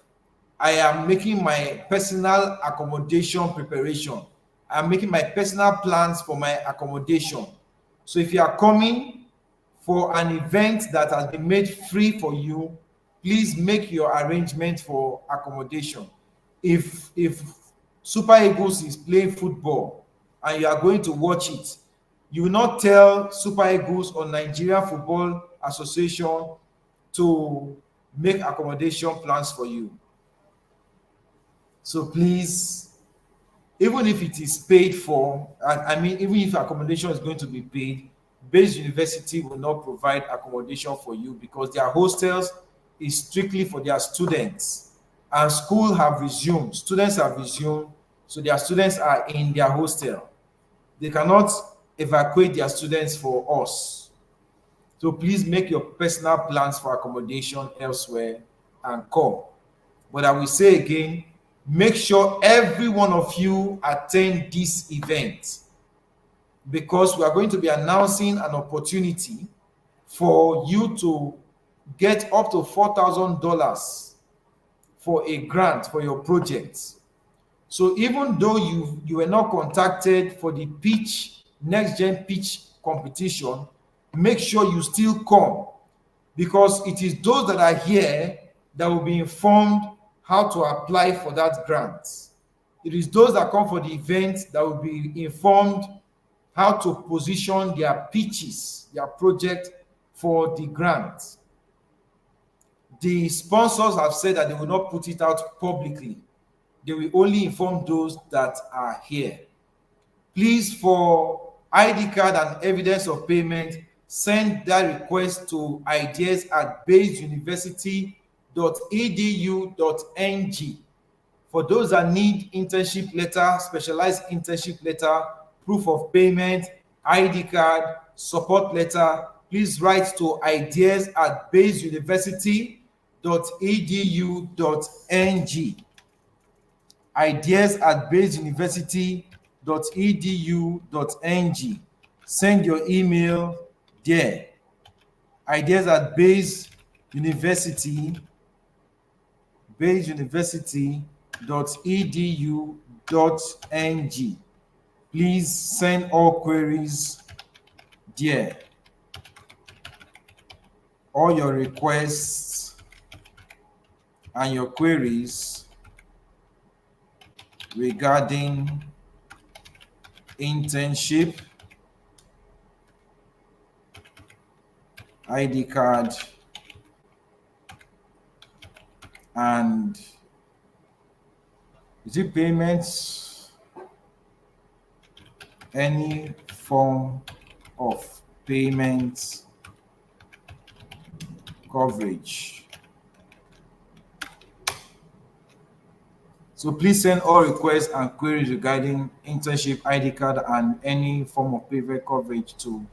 I am making my personal accommodation preparation. I'm making my personal plans for my accommodation. So if you are coming for an event that has been made free for you, please make your arrangement for accommodation. If Super Eagles is playing football and you are going to watch it, you will not tell Super Eagles or Nigeria Football Association to make accommodation plans for you. So please, even if it is paid for, I mean, even if accommodation is going to be paid, Base University will not provide accommodation for you because their hostels is strictly for their students. And school have resumed, students have resumed, so their students are in their hostel. They cannot evacuate their students for us. So please make your personal plans for accommodation elsewhere and come. But I will say again, make sure every one of you attend this event. because we are going to be announcing an opportunity for you to get up to $4,000 for a grant for your project. So even though you were not contacted for the pitch, next gen pitch competition, make sure you still come, because it is those that are here that will be informed how to apply for that grant. It is those that come for the event that will be informed how to position their pitches, their project for the grant. The sponsors have said that they will not put it out publicly. They will only inform those that are here. Please, for ID card and evidence of payment, send that request to ideas@baseuniversity.edu.ng. For those that need internship letter, specialized internship letter, proof of payment, ID card, support letter, please write to ideas@baseuniversity.edu.ng. ideas@baseuniversity.edu.ng. Send your email there. ideas@baseuniversity.edu.ng. Please send all queries there. All your requests and your queries regarding internship, ID card, and is it payments, any form of payment coverage. So please send all requests and queries regarding internship, ID card, and any form of payment coverage to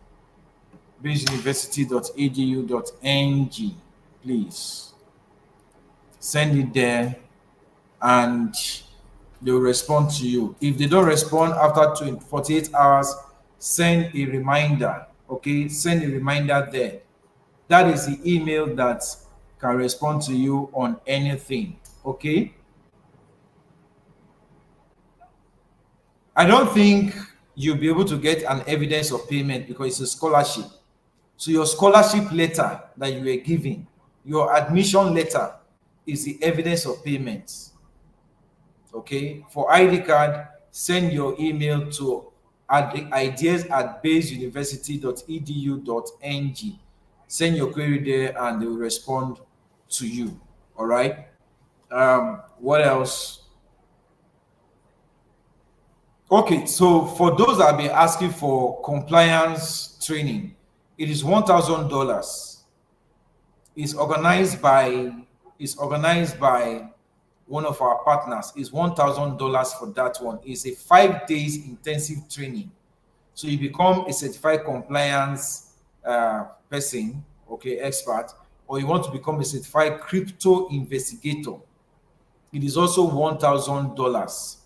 baseuniversity.edu.ng. Please send it there and they'll respond to you. If they don't respond after 48 hours, send a reminder. Okay, send a reminder there. That is the email that can respond to you on anything. Okay. I don't think you'll be able to get an evidence of payment because it's a scholarship. So your scholarship letter that you were given, your admission letter, is the evidence of payment. Okay. For ID card, send your email to ideas@baseuniversity.edu.ng. Send your query there and they will respond to you. All right. What else? Okay, so for those that have been asking for compliance training, it is $1,000. It's organized by one of our partners. It's $1,000 for that one. It's a 5 days intensive training. So you become a certified compliance person, okay, expert, or you want to become a certified crypto investigator. It is also $1,000.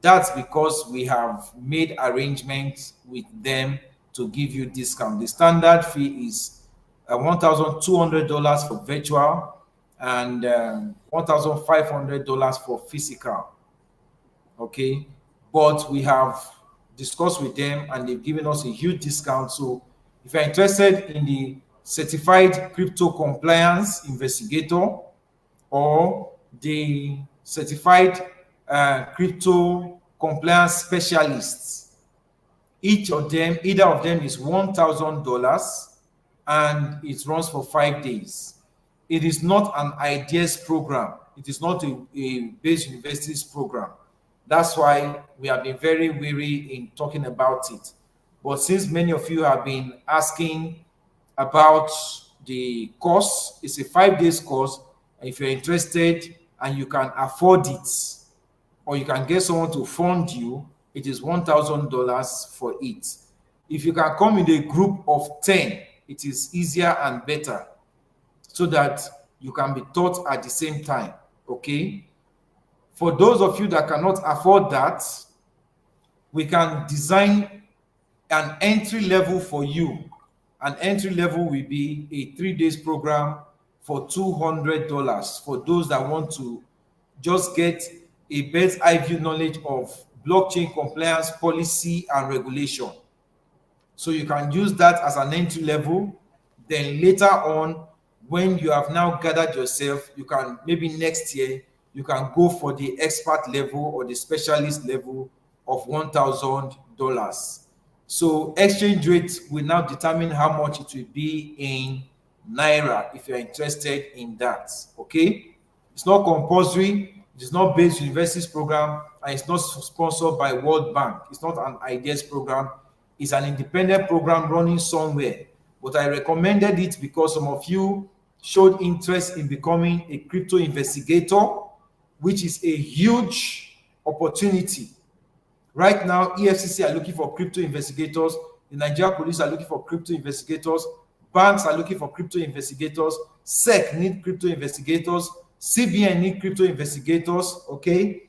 That's because we have made arrangements with them to give you discount. The standard fee is $1,200 for virtual and $1,500 for physical. Okay, but we have discussed with them and they've given us a huge discount. So if you're interested in the certified crypto compliance investigator or the certified crypto compliance specialists, either of them is $1,000 and it runs for 5 days. It is not an ideas program. It is not a Base Universities program. That's why we have been very wary in talking about it. But since many of you have been asking about the course, it's a 5 days course. And if you're interested and you can afford it, or you can get someone to fund you, it is $1,000 for it. If you can come in a group of 10, it is easier and better so that you can be taught at the same time. Okay. For those of you that cannot afford that, we can design an entry level for you. An entry level will be a 3 days program for $200 for those that want to just get a bird's eye view knowledge of blockchain compliance policy and regulation. So you can use that as an entry level. Then later on, when you have now gathered yourself, you can maybe next year you can go for the expert level or the specialist level of $1,000. So exchange rate will now determine how much it will be in naira if you're interested in that. Okay, it's not compulsory. It is not based universities program, and it's not sponsored by World Bank. It's not an ideas program. It's an independent program running somewhere. But I recommended it because some of you showed interest in becoming a crypto investigator, which is a huge opportunity. Right now, EFCC are looking for crypto investigators. The Nigeria police are looking for crypto investigators. Banks are looking for crypto investigators. SEC need crypto investigators. CBN need crypto investigators. Okay.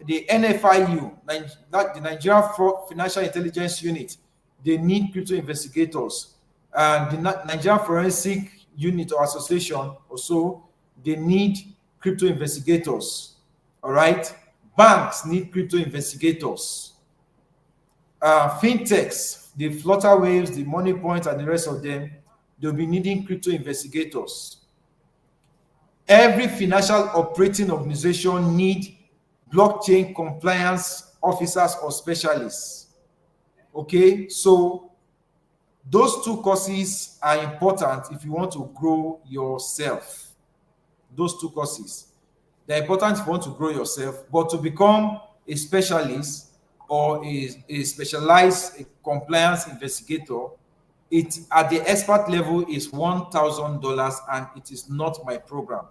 The NFIU, the Nigeria Financial Intelligence Unit, they need crypto investigators. And the Nigeria Forensic Unit or Association also, they need crypto investigators. All right. Banks need crypto investigators. Fintechs, the Flutterwaves, the Money Point, and the rest of them, they'll be needing crypto investigators. Every financial operating organization need blockchain compliance officers or specialists. Okay, so those two courses are important if you want to grow yourself. Those two courses, they're important if you want to grow yourself, but to become a specialist or a specialized compliance investigator, it at the expert level is $1,000, and it is not my program.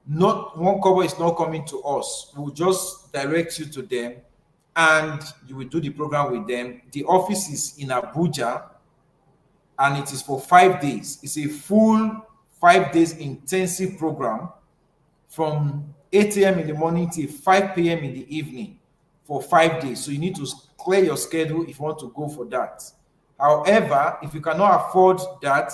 Not one cover is not coming to us. We'll just direct you to them and you will do the program with them. The office is in Abuja and it is for 5 days. It's a full 5 days intensive program from 8 a.m. in the morning till 5 p.m. in the evening for 5 days. So you need to clear your schedule if you want to go for that. However, if you cannot afford that,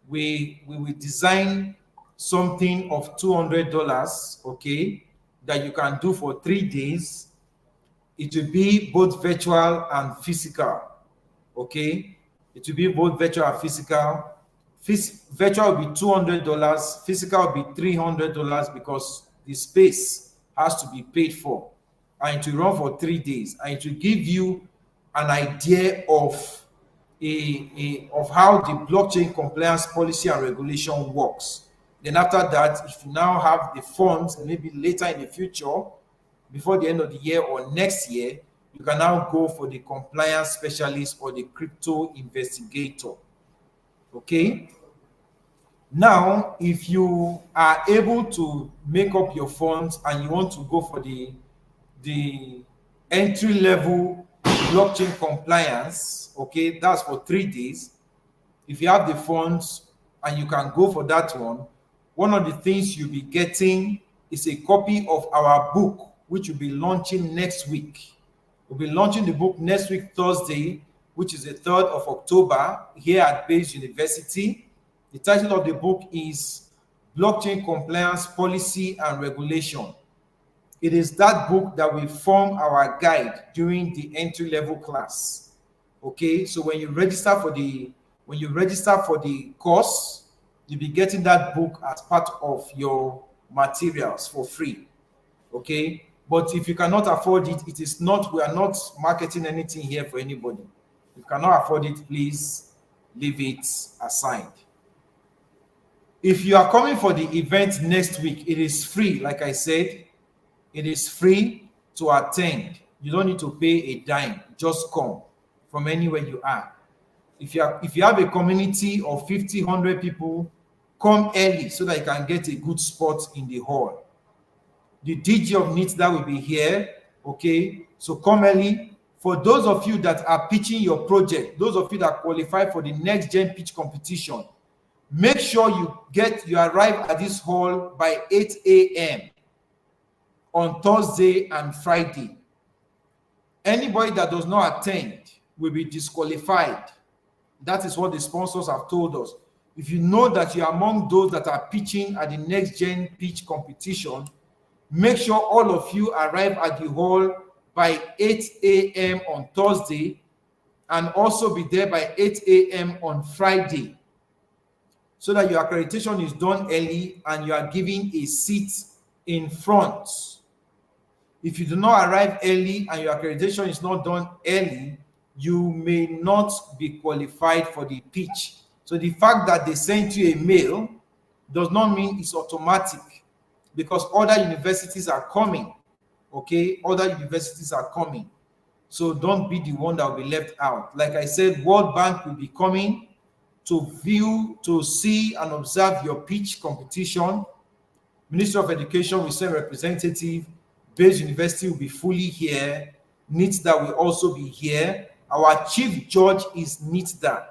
we will design something of $200, okay, that you can do for 3 days. It will be both virtual and physical, okay? It will be both virtual and physical. Virtual will be $200, physical will be $300 because the space has to be paid for, and it will run for 3 days, and it will give you an idea of of how the blockchain compliance policy and regulation works. Then after that, if you now have the funds, maybe later in the future, before the end of the year or next year, you can now go for the compliance specialist or the crypto investigator. Okay. Now, if you are able to make up your funds and you want to go for the entry level blockchain compliance, okay, that's for 3 days. If you have the funds and you can go for that one of the things you'll be getting is a copy of our book, which will be launching next week. We'll be launching the book next week, Thursday, which is the 3rd of October, here at Bayes University. The title of the book is Blockchain Compliance Policy and Regulation. It is that book that will form our guide during the entry-level class. Okay, so when you register for the course, you'll be getting that book as part of your materials for free. Okay, but if you cannot afford it, we are not marketing anything here for anybody. If you cannot afford it, please leave it aside. If you are coming for the event next week, it is free. Like I said, it is free to attend. You don't need to pay a dime. Just come from anywhere you are. If you have a community of 50, 100 people, come early so that you can get a good spot in the hall. The DJ of NIT that will be here, okay? So come early. For those of you that are pitching your project, those of you that qualify for the next gen pitch competition, make sure you arrive at this hall by 8 a.m. on Thursday and Friday. Anybody that does not attend, will be disqualified. That is what the sponsors have told us. If you know that you are among those that are pitching at the next gen pitch competition, make sure all of you arrive at the hall by 8 a.m. on Thursday, and also be there by 8 a.m. on Friday, so that your accreditation is done early and you are given a seat in front. If you do not arrive early and your accreditation is not done early, you may not be qualified for the pitch. So the fact that they sent you a mail does not mean it's automatic, because other universities are coming. Okay, other universities are coming. So don't be the one that will be left out. Like I said, World Bank will be coming to view, to see and observe your pitch competition. Ministry of Education will send representative. Bayes University will be fully here. NITDA will also be here. Our chief judge is NITDA.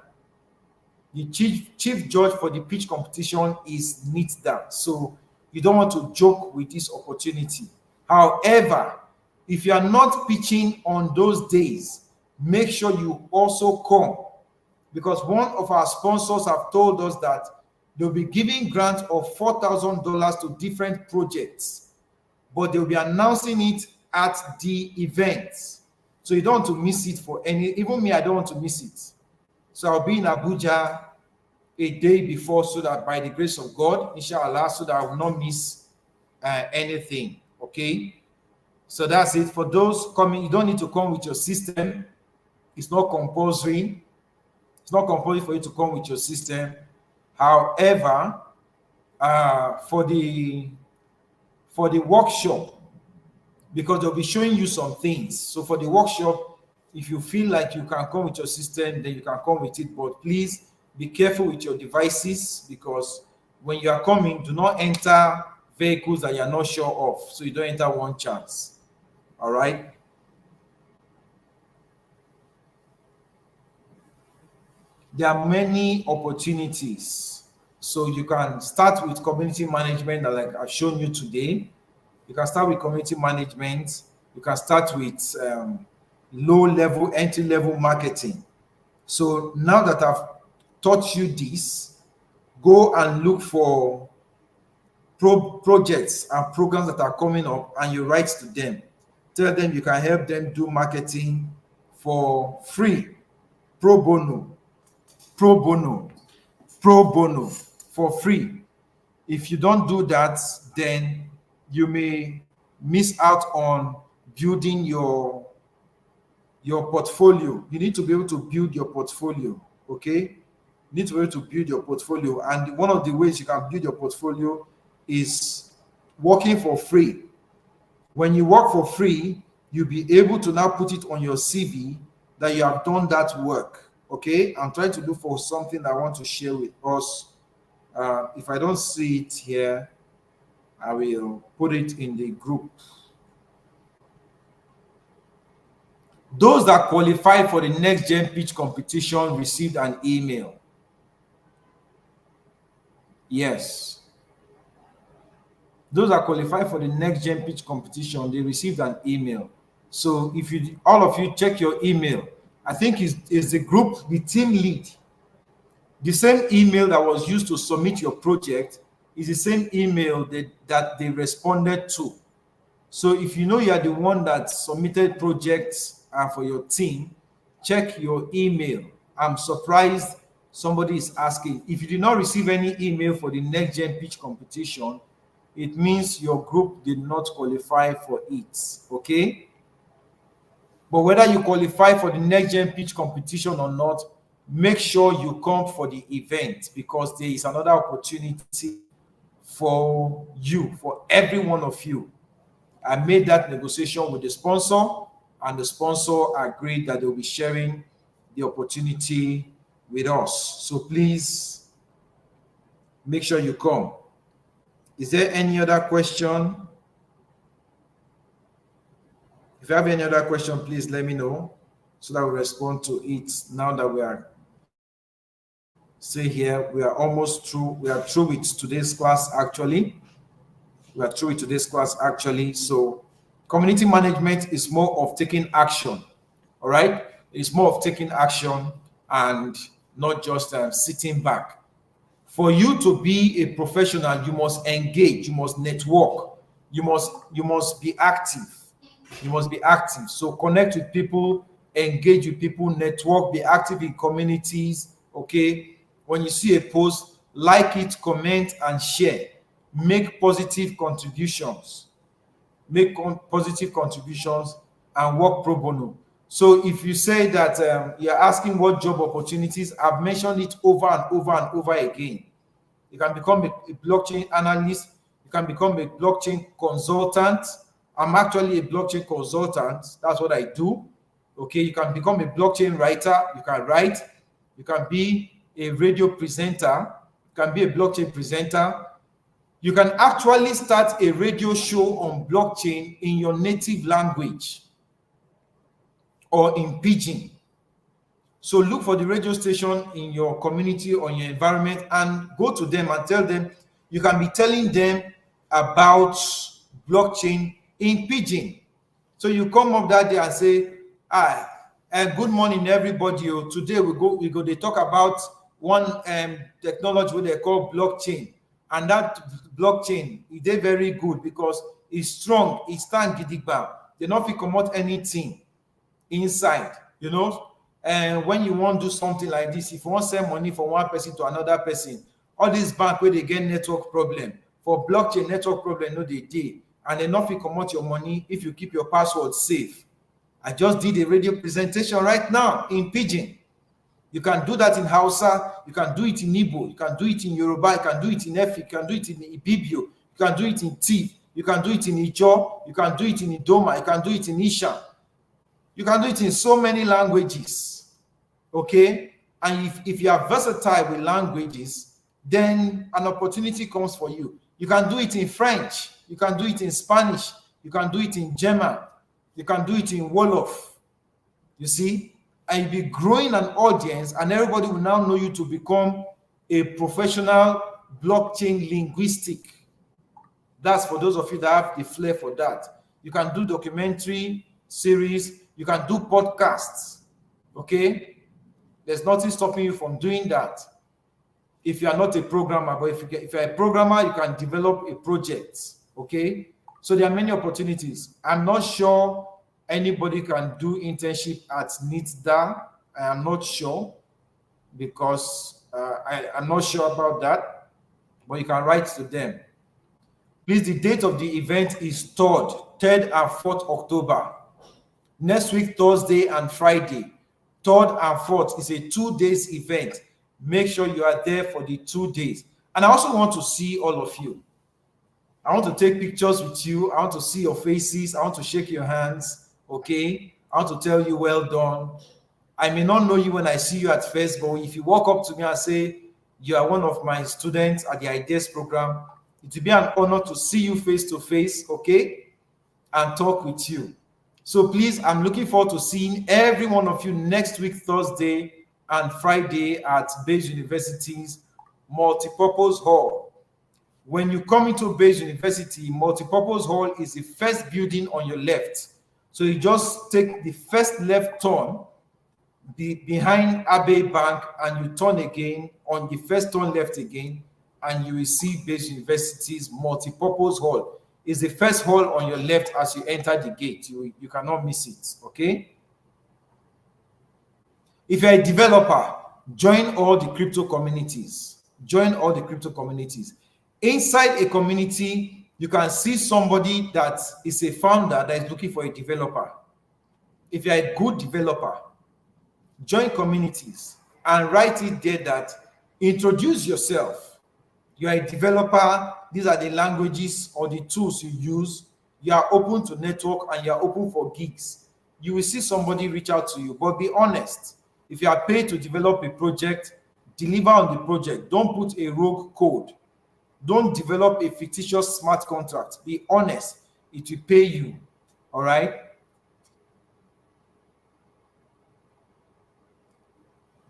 The chief judge for the pitch competition is NITDA. So you don't want to joke with this opportunity. However, if you are not pitching on those days, make sure you also come, because one of our sponsors have told us that they'll be giving grants of $4,000 to different projects, but they'll be announcing it at the event. So you don't want to miss it for any, even me, I don't want to miss it. So I'll be in Abuja a day before, so that by the grace of God, inshallah, so that I will not miss anything. Okay? So that's it. For those coming, you don't need to come with your system. It's not compulsory. It's not compulsory for you to come with your system. However, for the workshop, because they'll be showing you some things. So for the workshop, if you feel like you can come with your system, then you can come with it. But please be careful with your devices, because when you are coming, do not enter vehicles that you are not sure of, so you don't enter one chance. All right. There are many opportunities. So you can start with community management, like I've shown you today. You can start with community management. You can start with low-level, entry-level marketing. So now that I've taught you this, go and look for projects and programs that are coming up, and you write to them. Tell them you can help them do marketing for free, pro bono, for free. If you don't do that, then you may miss out on building your portfolio. You need to be able to build your portfolio. Okay, you need to be able to build your portfolio, and one of the ways you can build your portfolio is working for free. When you work for free, you'll be able to now put it on your CV that you have done that work. Okay, I'm trying to look for something I want to share with us. If I don't see it here, I will put it in the group. Those that qualify for the next gen pitch competition received an email. Yes. Those that qualify for the next gen pitch competition, they received an email. So if you, all of you, check your email. I think is the group, the team lead. The same email that was used to submit your project is the same email that they responded to. So if you know you are the one that submitted projects for your team, check your email. I'm surprised somebody is asking. If you did not receive any email for the next gen pitch competition, it means your group did not qualify for it. Okay? But whether you qualify for the next gen pitch competition or not, make sure you come for the event, because there is another opportunity for you, for every one of you. I made that negotiation with the sponsor, and the sponsor agreed that they'll be sharing the opportunity with us. So please make sure you come. Is there any other question? If you have any other question, please let me know so that we respond to it. Now that we are, say here, we are almost through. We are through with today's class actually. We are through with today's class actually. So community management is more of taking action. All right. It's more of taking action and not just sitting back. For you to be a professional, you must engage, you must network, you must be active. You must be active. So connect with people, engage with people, network, be active in communities. Okay. When you see a post, like it, comment, and share. Make positive contributions. Positive contributions and work pro bono. So if you say that you're asking what job opportunities, I've mentioned it over and over and over again. You can become a blockchain analyst. You can become a blockchain consultant. I'm actually a blockchain consultant. That's what I do. Okay, you can become a blockchain writer. You can write. You can be a radio presenter. You can be a blockchain presenter. You can actually start a radio show on blockchain in your native language or in pidgin. So look for the radio station in your community or in your environment and go to them and tell them. You can be telling them about blockchain in pidgin. So you come up that day and say, "Hi, and good morning, everybody. Today we go. They talk about one technology what they call blockchain, and that blockchain is dey very good because it's strong. It stand gidigba. They not fit comot anything inside, you know." And when you want to do something like this, if you want to send money from one person to another person, all these bank where they get network problem, for blockchain network problem no dey dey, and they not fit comot your money if you keep your password safe. I just did a radio presentation right now in pidgin. You can do that in Hausa, you can do it in Igbo, you can do it in Yoruba, you can do it in Efik, you can do it in Ibibio, you can do it in Tiv, you can do it in Ijaw, you can do it in Idoma, you can do it in Isha. You can do it in so many languages, okay? And if you are versatile with languages, then an opportunity comes for you. You can do it in French, you can do it in Spanish, you can do it in German, you can do it in Wolof, you see? And you'll be growing an audience, and everybody will now know you to become a professional blockchain linguistic. That's for those of you that have the flair for that. You can do documentary series, you can do podcasts, okay? There's nothing stopping you from doing that if you are not a programmer. But if you're a programmer, you can develop a project, okay? So there are many opportunities. I'm not sure anybody can do internship at NITDA. I am not sure because I'm not sure about that, but you can write to them. Please, the date of the event is 3rd and 4th October. Next week, Thursday and Friday. 3rd and 4th is a 2 days event. Make sure you are there for the 2 days. And I also want to see all of you. I want to take pictures with you. I want to see your faces. I want to shake your hands. Okay? I want to tell you well done. I may not know you when I see you at first, but if you walk up to me and say you are one of my students at the Ideas program, it will be an honor to see you face to face, okay, and talk with you. So please, I'm looking forward to seeing every one of you next week, Thursday and Friday at Bayes University's Multipurpose Hall. When you come into Bayes University, Multipurpose Hall is the first building on your left. So you just take the first left turn behind Abbey Bank and you turn again on the first turn left again, and you will see Bayes University's Multipurpose Hall. It's the first hall on your left as you enter the gate. You cannot miss it, okay? If you're a developer, join all the crypto communities. Join all the crypto communities. Inside a community, you can see somebody that is a founder that is looking for a developer. If you're a good developer, join communities and write it there that introduce yourself. You are a developer. These are the languages or the tools you use. You are open to network and you are open for gigs. You will see somebody reach out to you, but be honest. If you are paid to develop a project, deliver on the project. Don't put a rogue code. Don't develop a fictitious smart contract. Be honest. It will pay you. All right?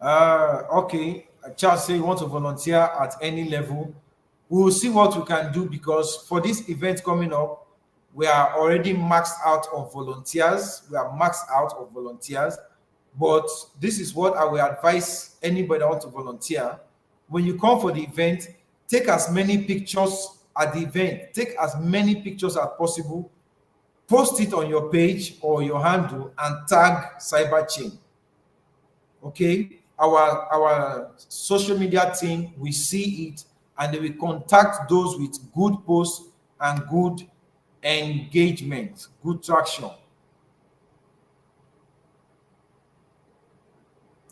Okay. Charles say you want to volunteer at any level. We will see what we can do because for this event coming up, we are already maxed out of volunteers. We are maxed out of volunteers. But this is what I will advise anybody that wants to volunteer. When you come for the event, take as many pictures at the event. Take as many pictures as possible. Post it on your page or your handle and tag Cyberchain. Okay, our social media team will see it and they will contact those with good posts and good engagement, good traction.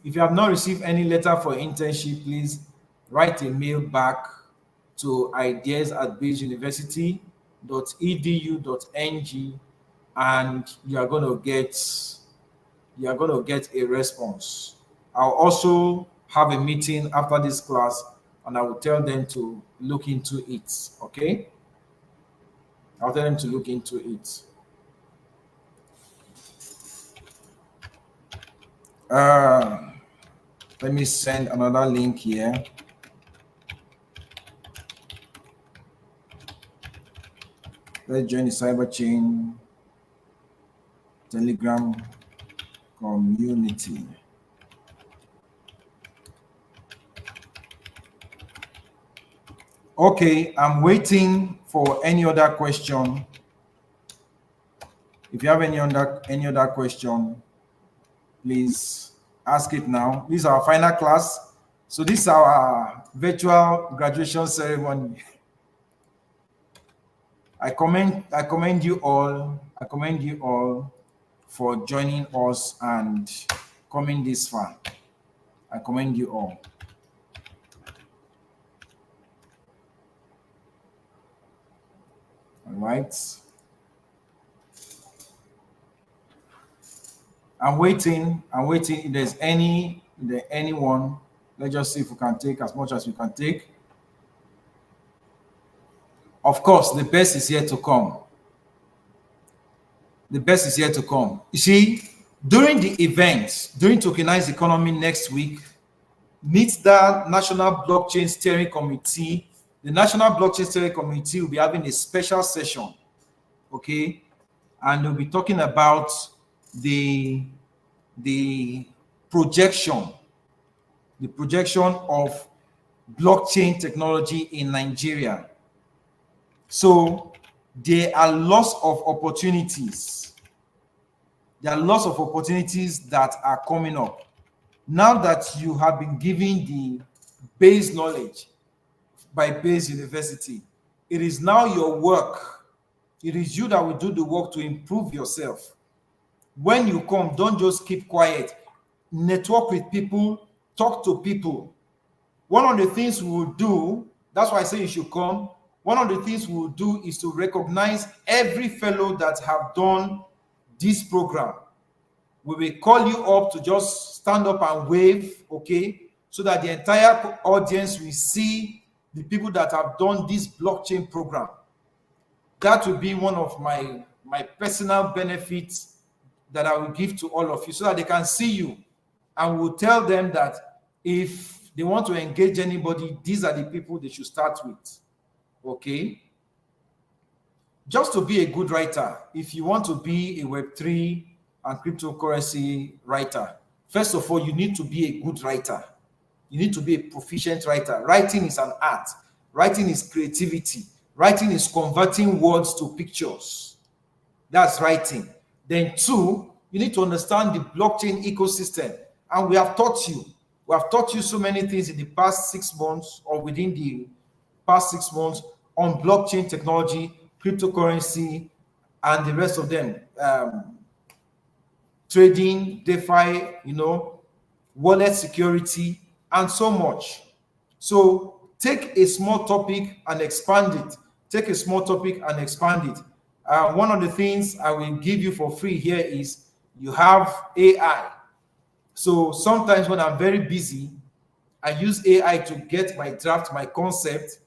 If you have not received any letter for internship, please write a mail back to ideas@baseuniversity.edu.ng and you are going to get a response. I'll also have a meeting after this class and I will tell them to look into it. Okay? I'll tell them to look into it. Uh, Let me send another link here. Let's join the Cyberchain Telegram community. Okay, I'm waiting for any other question. If you have any other question, please ask it now. This is our final class. So this is our virtual graduation ceremony. I commend you all. I commend you all for joining us and coming this far. I commend you all. All right. I'm waiting. If there's anyone, let's just see if we can take as much as we can take. Of course, the best is yet to come. The best is yet to come. You see, during the event, during Tokenized Economy next week, NITDA National Blockchain Steering Committee, the National Blockchain Steering Committee will be having a special session, okay? And we'll be talking about the projection of blockchain technology in Nigeria. So there are lots of opportunities. There are lots of opportunities that are coming up. Now that you have been given the base knowledge by Base University, it is now your work. It is you that will do the work to improve yourself. When you come, don't just keep quiet. Network with people, talk to people. One of the things we will do, that's why I say you should come. One of the things we will do is to recognize every fellow that have done this program. We will call you up to just stand up and wave, okay? So that the entire audience will see the people that have done this blockchain program. That will be one of my personal benefits that I will give to all of you so that they can see you. And we'll tell them that if they want to engage anybody, these are the people they should start with. Okay? Just to be a good writer, if you want to be a Web3 and cryptocurrency writer, first of all, you need to be a good writer. You need to be a proficient writer. Writing is an art. Writing is creativity. Writing is converting words to pictures. That's writing. Then two, you need to understand the blockchain ecosystem. And we have taught you. We have taught you so many things in the past 6 months or within the past 6 months on blockchain technology, cryptocurrency, and the rest of them. Trading, DeFi, wallet security, and so much. So take a small topic and expand it. Take a small topic and expand it. One of the things I will give you for free here is you have AI. So sometimes when I'm very busy, I use AI to get my draft, my concept.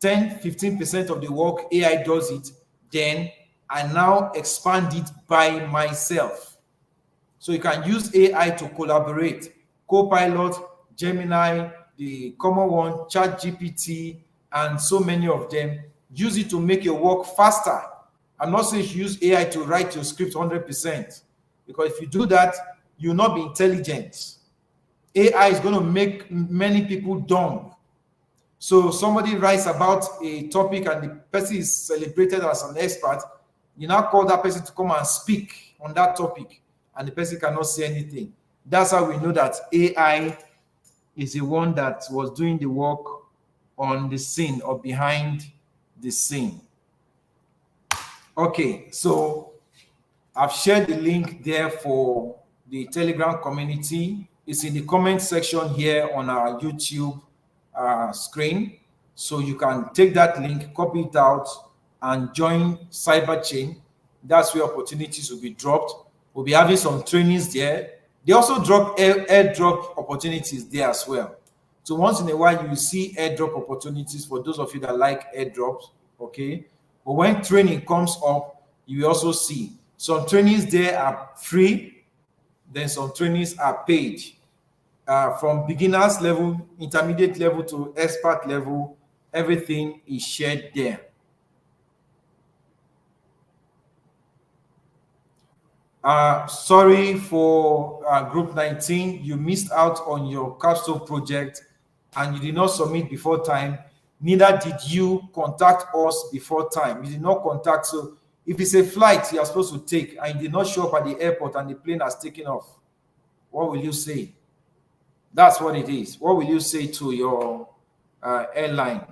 10-15% of the work AI does it. Then I now expand it by myself. So you can use AI to collaborate. Copilot, Gemini, the common one, ChatGPT, and so many of them. Use it to make your work faster. I'm not saying you use AI to write your script 100%, because if you do that, you will not be intelligent. AI is going to make many people dumb. So somebody writes about a topic and the person is celebrated as an expert. You now call that person to come and speak on that topic, and the person cannot say anything. That's how we know that AI is the one that was doing the work on the scene or behind the scene. Okay, so I've shared the link there for the Telegram community. It's in the comment section here on our YouTube screen. So you can take that link, copy it out, and join Cyberchain. That's where opportunities will be dropped. We'll be having some trainings there. They also drop airdrop opportunities there as well. So once in a while, you will see airdrop opportunities for those of you that like airdrops, okay? But when training comes up, you will also see some trainings there are free, then some trainings are paid. From beginners level, intermediate level to expert level, everything is shared there. Sorry for group 19, you missed out on your capstone project and you did not submit before time. Neither did you contact us before time. You did not contact. So if it's a flight you are supposed to take and you did not show up at the airport and the plane has taken off, what will you say? That's what it is. What will you say to your airline?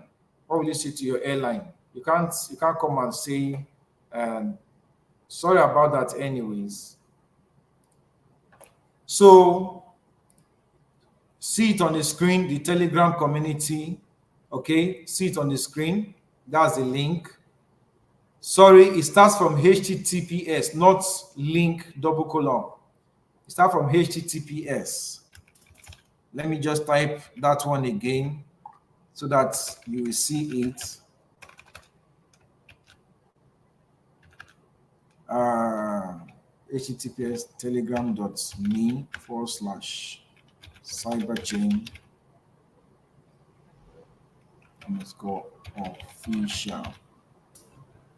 What will you say to your airline? You can't come and say, sorry about that anyways. So see it on the screen, the Telegram community. Okay, see it on the screen. That's the link. Sorry, it starts from HTTPS, not link double colon. It starts from HTTPS. Let me just type that one again so that you will see it. HTTPS telegram.me/cyberchain _official.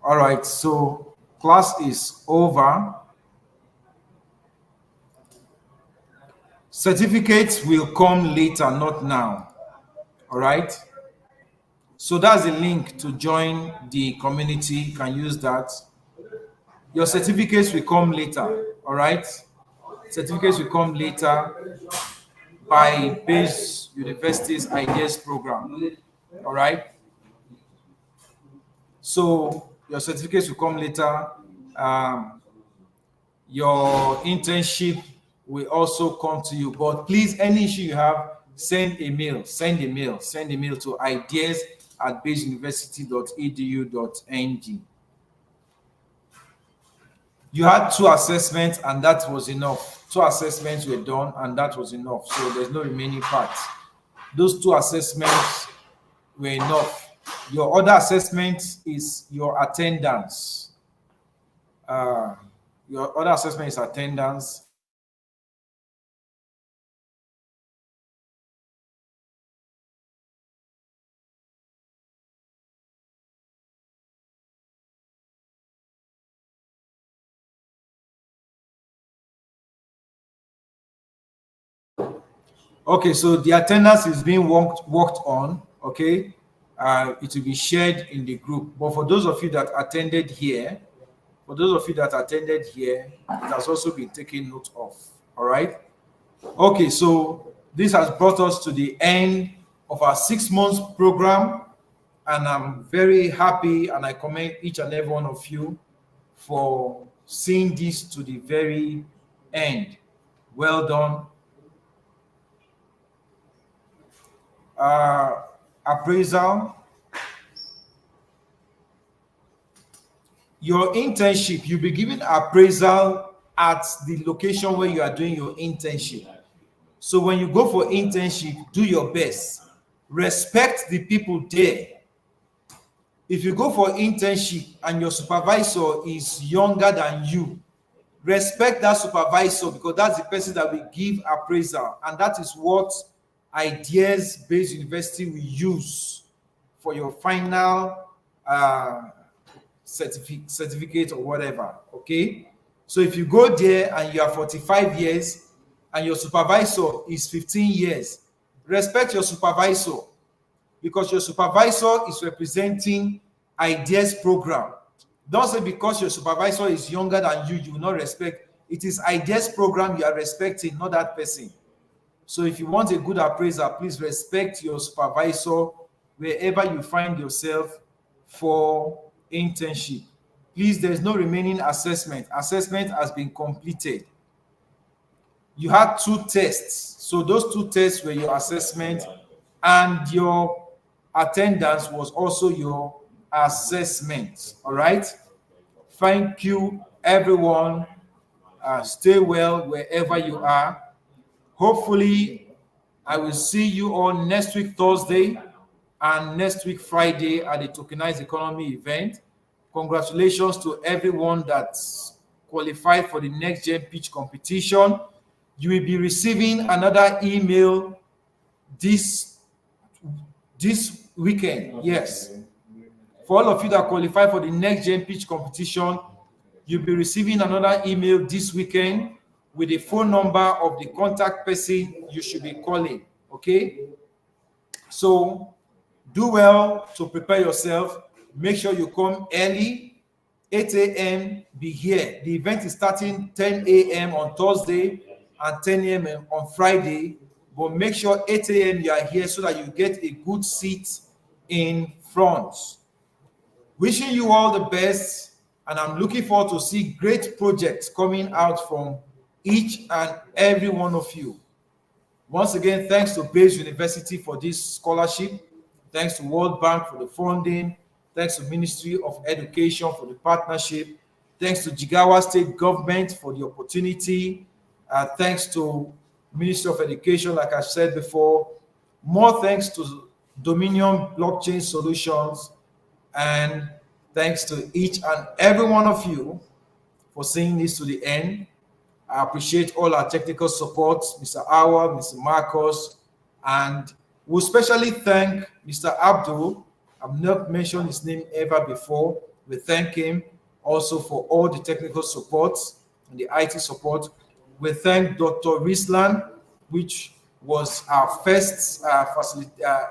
All right, so class is over. Certificates will come later, not now. All right. So that's the link to join the community. You can use that. Your certificates will come later. All right. Certificates will come later by Base University's Ideas program. All right. So your certificates will come later. Your internship will also come to you. But please, any issue you have, send a mail to ideas@baseuniversity.edu.ng. You had 2 assessments and that was enough. 2 assessments were done and that was enough. So there's no remaining parts. Those 2 assessments were enough. Your other assessment is your attendance. Your other assessment is attendance. Okay, so the attendance is being worked on. Okay, it will be shared in the group. But for those of you that attended here, it has also been taken note of. All right. Okay, so this has brought us to the end of our 6 months program, and I'm very happy, and I commend each and every one of you for seeing this to the very end. Well done. Appraisal. Your internship, you'll be given appraisal at the location where you are doing your internship. So when you go for internship, do your best. Respect the people there. If you go for internship and your supervisor is younger than you, respect that supervisor, because that's the person that will give appraisal, and that is what Ideas Based University will use for your final certificate or whatever. Okay, so if you go there and you are 45 years and your supervisor is 15 years, respect your supervisor, because your supervisor is representing ideas program. Don't say because your supervisor is younger than you, you will not respect. It is ideas program you are respecting, not that person. So if you want a good appraiser, please respect your supervisor wherever you find yourself for internship. Please, there is no remaining assessment. Assessment has been completed. You had 2 tests. So those 2 tests were your assessment, and your attendance was also your assessment. All right. Thank you, everyone. Stay well wherever you are. Hopefully, I will see you all next week, Thursday, and next week, Friday, at the Tokenized Economy event. Congratulations to everyone that's qualified for the next gen pitch competition. You will be receiving another email this weekend. Yes. For all of you that qualify for the next gen pitch competition, you'll be receiving another email this weekend with the phone number of the contact person you should be calling. Okay? So do well to prepare yourself. Make sure you come early. 8 a.m. be here. The event is starting 10 a.m. on Thursday and 10 a.m. on Friday. But make sure 8 a.m. you are here so that you get a good seat in front. Wishing you all the best, and I'm looking forward to see great projects coming out from each and every one of you. Once again, thanks to Bayes University for this scholarship. Thanks to World Bank for the funding. Thanks to Ministry of Education for the partnership. Thanks to Jigawa State Government for the opportunity. Thanks to Ministry of Education, like I said before. More thanks to Dominion Blockchain Solutions. And thanks to each and every one of you for seeing this to the end. I appreciate all our technical support, Mr. Awa, Mr. Marcos, and we especially thank Mr. Abdul. I've not mentioned his name ever before. We thank him also for all the technical support and the IT support. We thank Dr. Rislan, which was our first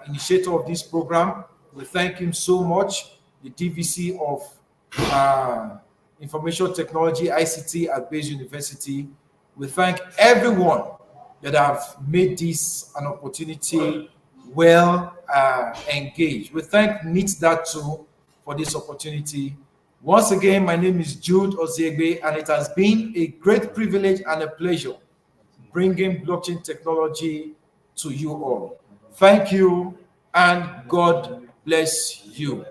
initiator of this program. We thank him so much, the DVC of Information Technology, ICT at Bayes University. We thank everyone that have made this an opportunity well engaged. We thank Meet That too for this opportunity. Once again, my name is Jude Ozegbe, and it has been a great privilege and a pleasure bringing blockchain technology to you all. Thank you, and God bless you.